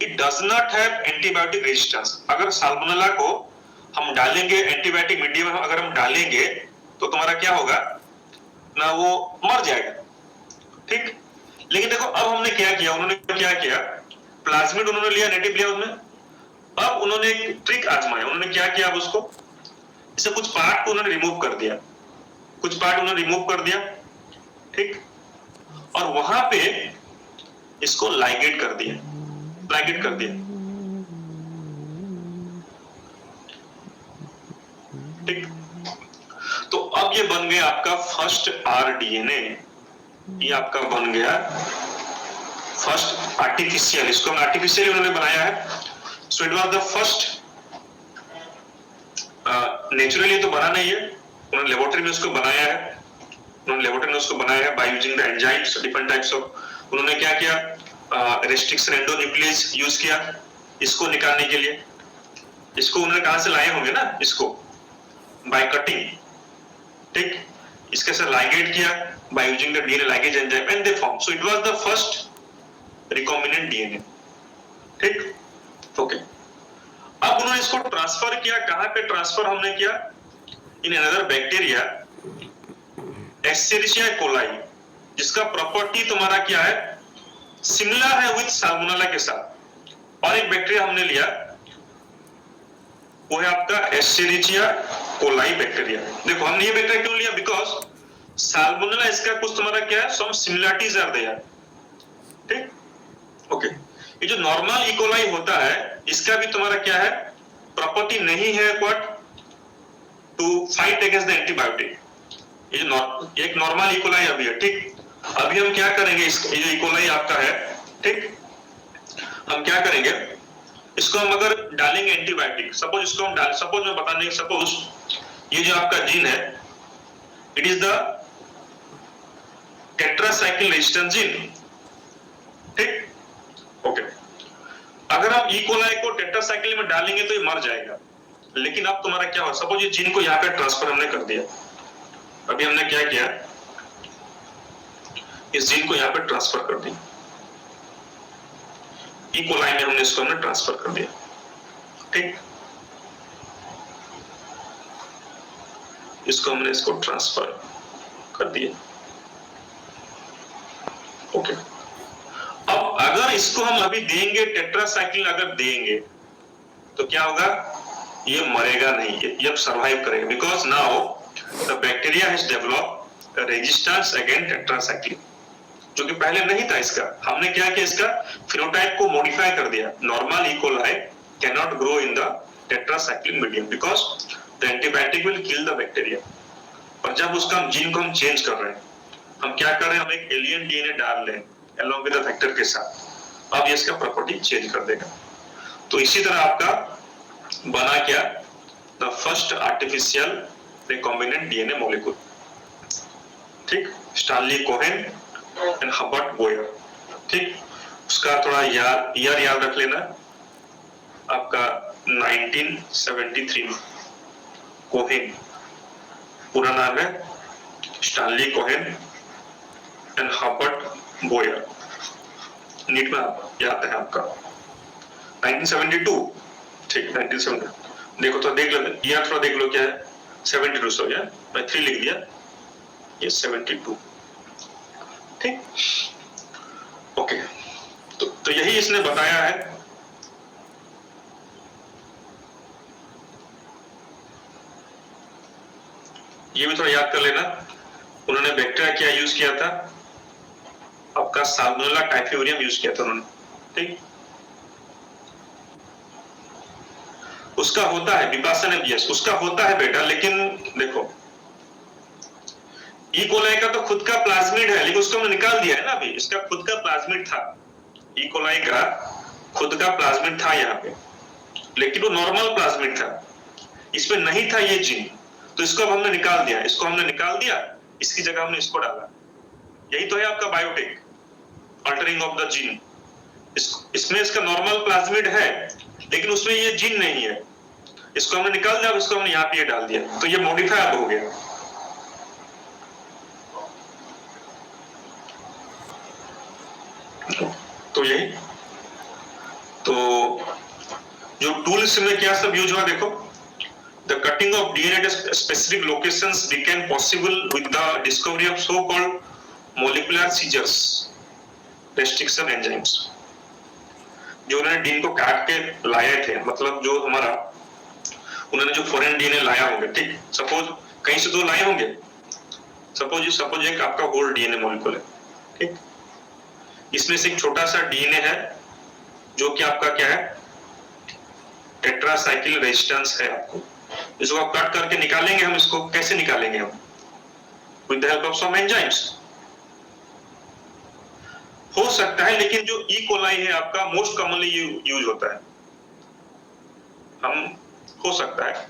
Speaker 1: it does not have antibiotic resistance. अगर साल्मोनेला को हम डालेंगे एंटीबायोटिक मीडियम में, अगर हम डालेंगे तो तुम्हारा क्या होगा ना, वो मर जाएगा, ठीक। लेकिन देखो अब हमने क्या किया, उन्होंने क्या किया, प्लाज्मिड उन्होंने लिया, नेटिव लिया उसमें। अब उन्होंने एक ट्रिक आजमाया। उन्होंने क्या किया, अब उसको इसे कुछ पार्ट को उन्होंने रिमूव कर दिया, कुछ पार्ट उन्होंने रिमूव कर दिया, ठीक। और वहां पे इसको लाइगेट कर दिया, लाइगेट कर दिया, ठीक। तो अब ये बन गया आपका फर्स्ट आरडीएनए। ये आपका बन गया फर्स्ट आर्टिफिशियल, इसको आर्टिफिशियल उन्होंने बनाया है। So it was the first, naturally तो बना नहीं है, उन्होंने लेबोरेटरी में उसको बनाया है, उन्होंने लेबोरेटरी में उसको बनाया है by using the enzymes, different types of. उन्होंने क्या किया, रेस्ट्रिक्शन एंडोन्यूक्लियस यूज किया इसको निकालने के लिए। इसको उन्होंने कहां से लाए होंगे ना, इसको बाय कटिंग, ठीक। इसके साथ लाइगेट किया by using the DNA ligase enzyme and they form. So it was the first recombinant DNA, ठीक। ओके, अब उन्होंने इसको ट्रांसफर किया, कहां पे ट्रांसफर हमने किया, in another bacteria Escherichia coli, जिसका प्रॉपर्टी तुम्हारा क्या है, सिमिलर है विद साल्मोनेला के साथ। और एक बैक्टीरिया हमने लिया, वो है आपका एस्चेरिचिया कोलाई बैक्टीरिया। देखो हमने ये बैक्टीरिया क्यों लिया, बिकॉज साल्मोनेला इसका कुछ तुम्हारा क्या है, सम सिमिलरिटीज आर देयर, ठीक। ओके, ये जो नॉर्मल इकोलाई होता है, इसका भी तुम्हारा क्या है, प्रॉपर्टी नहीं है what, to fight against the antibiotic. ये एक नॉर्मल इकोलाई अभी है, ठीक। अभी हम क्या करेंगे, ये जो इकोलाई आपका है, ठीक, हम क्या करेंगे, इसको हम अगर डालेंगे एंटीबायोटिक, सपोज इसको हम डाल, सपोज मैं बता देंगे, सपोज ये जो आपका जीन है, it is the tetracycline resistance gene, ठीक। ओके, अगर आप ई कोलाई को टेट्रासाइक्लिन में डालेंगे तो ये मर जाएगा। लेकिन अब तुम्हारा क्या हो, सपोज ये जीन को यहाँ पे ट्रांसफर हमने कर दिया, अभी हमने क्या किया, इस जीन को यहाँ पे ट्रांसफर कर दिया, ई कोलाई में हमने इसको हमने ट्रांसफर कर दिया, ठीक। इसको हमने इसको ट्रांसफर कर दिया, ओके। अब अगर इसको हम अभी देंगे टेट्रासाइक्लिन, अगर देंगे तो क्या होगा, ये मरेगा नहीं, ये अब सरवाइव करेगा, because now the bacteria has developed resistance against tetracycline, जो कि पहले नहीं था इसका। हमने क्या किया, इसका फिनोटाइप को मॉडिफाई कर दिया। Normal E coli can not grow in the tetracycline medium because the antibiotic will kill the bacteria. और जब उसका हम जीन को हम चेंज कर रहे हैं, हम क्या कर रहे हैं, हम एक एलियन डीएनए डाल रहे हैं along with the vector के साथ, अब ये इसका प्रॉपर्टी चेंज कर देगा। तो इसी तरह आपका बना क्या, the first artificial recombinant DNA molecule, ठीक, Stanley Cohen and Herbert Boyer, ठीक। उसका थोड़ा ईयर याद रख लेना, आपका 1973 में, कोहेन पूरा नाम है, Stanley Cohen and Herbert Boyer, NEET में याद है आपका 1972, ठीक, 1970। देखो तो देख लो, ईयर थोड़ा देख लो क्या है, 72, सो या मैं 3 लिख दिया, ये 72, ठीक। ओके, तो यही इसने बताया है। ये भी थोड़ा याद कर लेना, उन्होंने बैक्टीरिया क्या यूज किया था, आपका साल्मोनेला टाइफियूरियम यूज किया था उन्होंने, ठीक। उसका होता है विपासन एबियस, उसका होता है बेटा, लेकिन देखो ई कोलाई का तो खुद का प्लाज्मिड है, लेकिन उसको हमने निकाल दिया है ना अभी, इसका खुद का प्लाज्मिड था, ई कोलाई का खुद का प्लाज्मिड था यहाँ पे, लेकिन वो नॉर्मल प्लाज्मिड था, इसमें नहीं था ये जीन, तो इसको अब हमने निकाल दिया, इसको हमने निकाल दिया इसकी जगह हमने इसको डाला। यही तो है आपका biotech, altering of the gene. इसमें इसका नॉर्मल प्लाज्मिड है लेकिन उसमें ये जीन नहीं है, इसको हमने निकाल दिया, इसको हमने यहाँ पे डाल दिया, तो ये मॉडिफाई अब हो गया। तो यही तो जो टूल्स में क्या सब यूज हुआ देखो, the cutting of DNA at specific locations became possible with the discovery of so-called molecular seizures, restriction enzymes। जो उन्होंने डीएनए को काट के लाए थे, मतलब जो हमारा उन्होंने जो फॉरेन डीएनए लाया होंगे, ठीक, सपोज कहीं से दो लाए होंगे, सपोज एक आपका होल डीएनए मॉलिक्यूल है, ठीक, इसमें से एक छोटा सा डीएनए है जो कि आपका क्या है, टेट्रासाइक्लिक रेजिस्टेंस है आपको, इसको आप कट करके निकालेंगे। हम इसको कैसे निकालेंगे? हम with the help of some enzymes हो सकता है, लेकिन जो ई कोलाई है आपका मोस्ट कॉमनली यूज होता है, हम हो सकता है।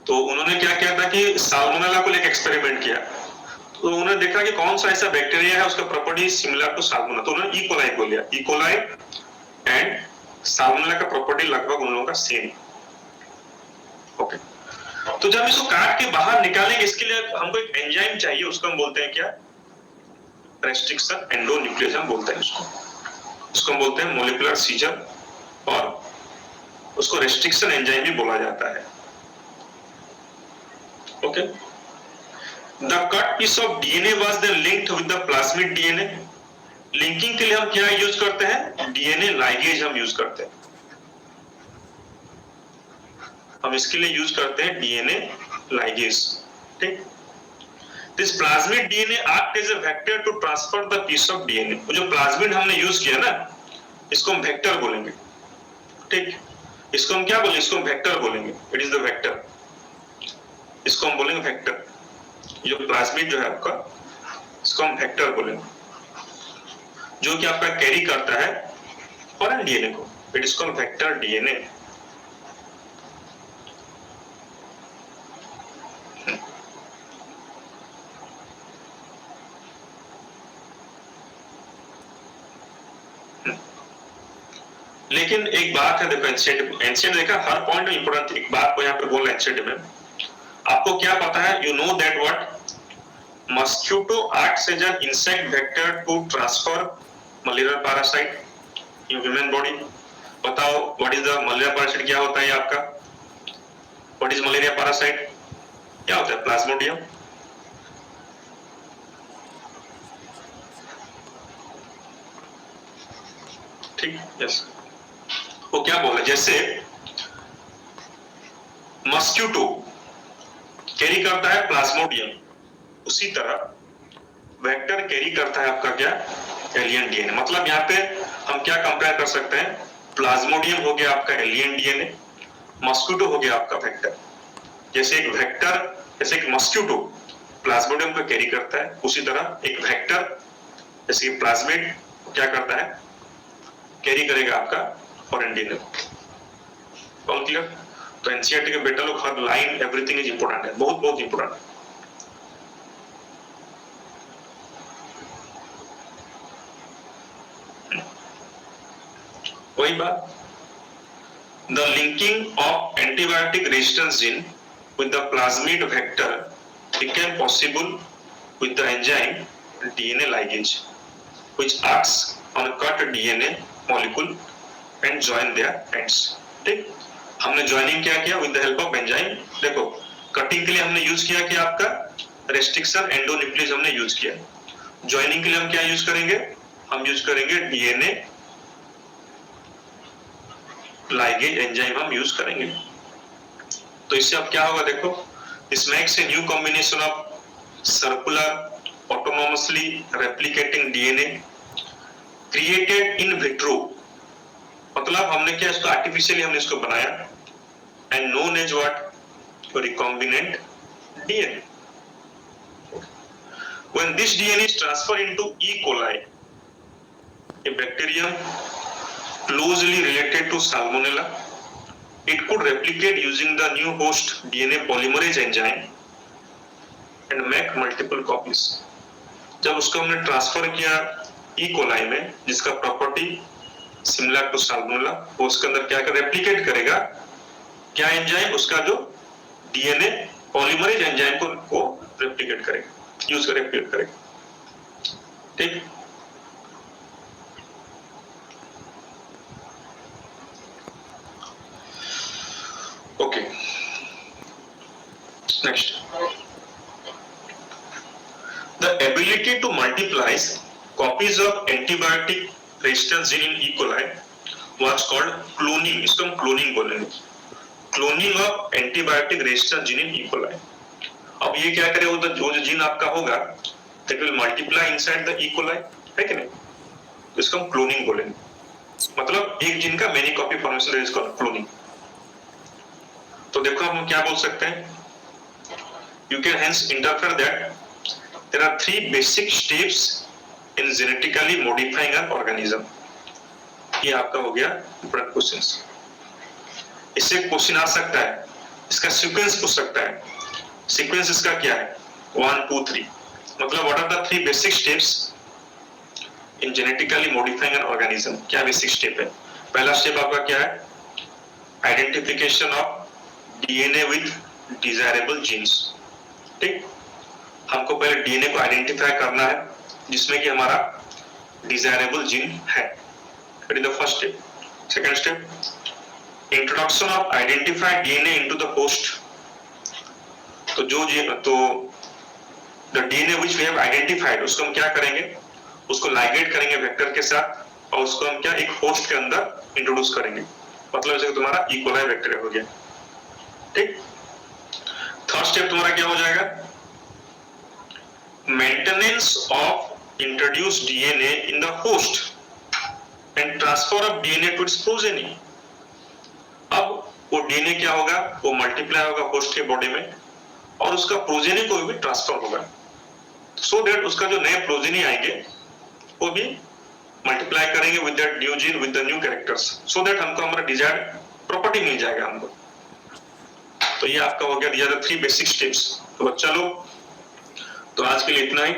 Speaker 1: तो उन्होंने क्या किया था कि साल्मोनेला को लेकर एक्सपेरिमेंट किया, तो उन्होंने देखा कि कौन सा ऐसा बैक्टीरिया है उसका प्रॉपर्टी सिमिलर टू साल्मोनेला, तो उन्होंने ई कोलाई को लिया। ई कोलाई एंड साल्मोनेला का प्रॉपर्टी लगभग उन लोगों का सेम। ओके, तो जब इसको काट के बाहर निकालेंगे, इसके लिए हमको एक एंजाइम चाहिए, उसको हम बोलते हैं क्या, रेस्ट्रिक्शन एंडोन्यूक्लियस हम बोलते हैं इसको हम बोलते हैं मोलिकुलर सीजर, और उसको रेस्ट्रिक्शन एंजाइम भी बोला जाता है। Okay, the cut piece of DNA was then linked with the plasmid DNA. Linking के लिए हम क्या यूज करते हैं? डीएनए लाइगेज हम यूज करते हैं, हम इसके लिए यूज करते हैं डीएनए लाइगेज, ठीक। This plasmid DNA act as a vector to transfer the piece of DNA. जो प्लाज्मिड हमने यूज किया ना, इसको हम वेक्टर बोलेंगे, ठीक, इसको हम क्या बोलेंगे? इसको हम वेक्टर बोलेंगे, इट इज द वेक्टर, इसको हम बोलेंगे वेक्टर। जो प्लाज्मिड जो है आपका, इसको हम वेक्टर बोलेंगे, जो कि आपका कैरी करता है फॉरेन डीएनए को, it is called vector DNA. लेकिन एक बात है, देखो एंशिएंट देखा, हर पॉइंट में इंपोर्टेंट एक बात को यहाँ पे बोल रहे हैं एंशिएंट में। आपको क्या पता है? You know that what mosquito acts as an insect vector to transfer malaria parasite in human body. बताओ what is the malaria parasite? क्या होता है आपका? What is malaria parasite? क्या होता है? प्लाज्मोडियम। ठीक, यस। वो क्या बोला, जैसे मस्क्यूटो कैरी करता है प्लाज्मोडियम, उसी तरह वेक्टर कैरी करता है आपका क्या, एलियन डीएनए। मतलब यहाँ पे हम क्या कंपेयर कर सकते हैं? प्लाज्मोडियम हो गया आपका एलियन डीएनए, मस्क्यूटो हो गया आपका वेक्टर। जैसे एक वेक्टर, जैसे एक मस्क्यूटो प्लाज्मोडियम को कैरी करता है, उसी तरह एक वेक्टर जैसे प्लाज्मिड क्या करता है, कैरी करेगा आपका फॉरेन डीएनए। All clear? तो एनसीईआरटी के बेटा लोग हर लाइन एवरीथिंग इज इंपॉर्टेंट है, बहुत बहुत इंपॉर्टेंट है। वही बात, the linking of antibiotic resistance gene with the plasmid vector became possible with the enzyme DNA ligase, which acts on a cut DNA molecule and join their ends। ठीक, हमने joining क्या किया? With the help of enzyme. देखो cutting के लिए हमने use किया कि आपका रेस्ट्रिक्शन एंडोन्यूक्लियस हमने यूज किया। ज्वाइनिंग के लिए हम क्या यूज करेंगे? हम यूज करेंगे डीएनए लाइगेज एंजाइम हम यूज करेंगे। तो इससे अब क्या होगा? देखो, this makes a new combination of circular autonomously replicating DNA created in vitro। मतलब हमने क्या, इसको आर्टिफिशियली हमने इसको बनाया, and known as what? Recombinant DNA। When this DNA is transferred into E. coli, a bacterium closely related to Salmonella, it could replicate using the new host DNA polymerase enzyme and make multiple copies. जब उसको हमने transfer किया E coli में, जिसका property similar to salmonella, वो उसके अंदर क्या कर रेप्लिकेट करेगा, क्या एंजाइम, उसका जो डीएनए पॉलीमरेज एंजाइम को रेप्लिकेट करेगा, यूज कर रेप्लिकेट करेगा। ठीक, okay, next, the ability to multiply copies of antibiotic resistance gene in E coli was called cloning. इसको हम क्लोनिंग बोलेंगे, cloning of antibiotic resistance gene in E coli. अब ये क्या करेगा, वो जो जीन आपका होगा that will multiply inside the E coli, है कि नहीं, तो इसको हम क्लोनिंग बोलेंगे। मतलब एक जीन का many copy formation is called cloning. तो देखो हम क्या बोल सकते हैं, you can hence interpret that there are three basic steps in genetically modifying an organism। ये आपका हो गया इंपॉर्टेंट क्वेश्चंस। इससे क्वेश्चन आ सकता है, इसका सीक्वेंस पूछ सकता है। सीक्वेंस इसका क्या है, 1 2 3, मतलब what are the 3 basic steps in genetically modifying an organism. क्या बेसिक स्टेप है? पहला स्टेप आपका क्या है, identification of DNA with desirable genes. ठीक, हमको पहले डीएनए को आइडेंटिफाई करना है जिसमें कि हमारा डिजायरेबल जीन है, that is the first step. Second step, introduction of identified DNA into the host. तो the DNA which we have identified, उसको हम क्या करेंगे, उसको लाइगेट करेंगे वेक्टर के साथ और उसको हम क्या एक होस्ट के अंदर इंट्रोड्यूस करेंगे। मतलब जैसे तुम्हारा ई कोलाई बैक्टीरिया हो गया। ठीक, थर्ड स्टेप तुम्हारा क्या हो जाएगा, maintenance of introduced DNA in the host and transfer of DNA to its progeny. अब वो डीएनए क्या होगा, वो मल्टीप्लाई होगा होस्ट के बॉडी में और उसका प्रोजेनी को भी ट्रांसफर होगा, सो दैट उसका जो नए प्रोजेनी आएंगे वो भी मल्टीप्लाई करेंगे with that new gene with the new characters, so that हमको हमारा डिजायर्ड प्रॉपर्टी मिल जाएगा हमको। तो ये आपका हो गया, these are the 3 basic steps. तो बच्चा लोग, तो आज के लिए इतना ही।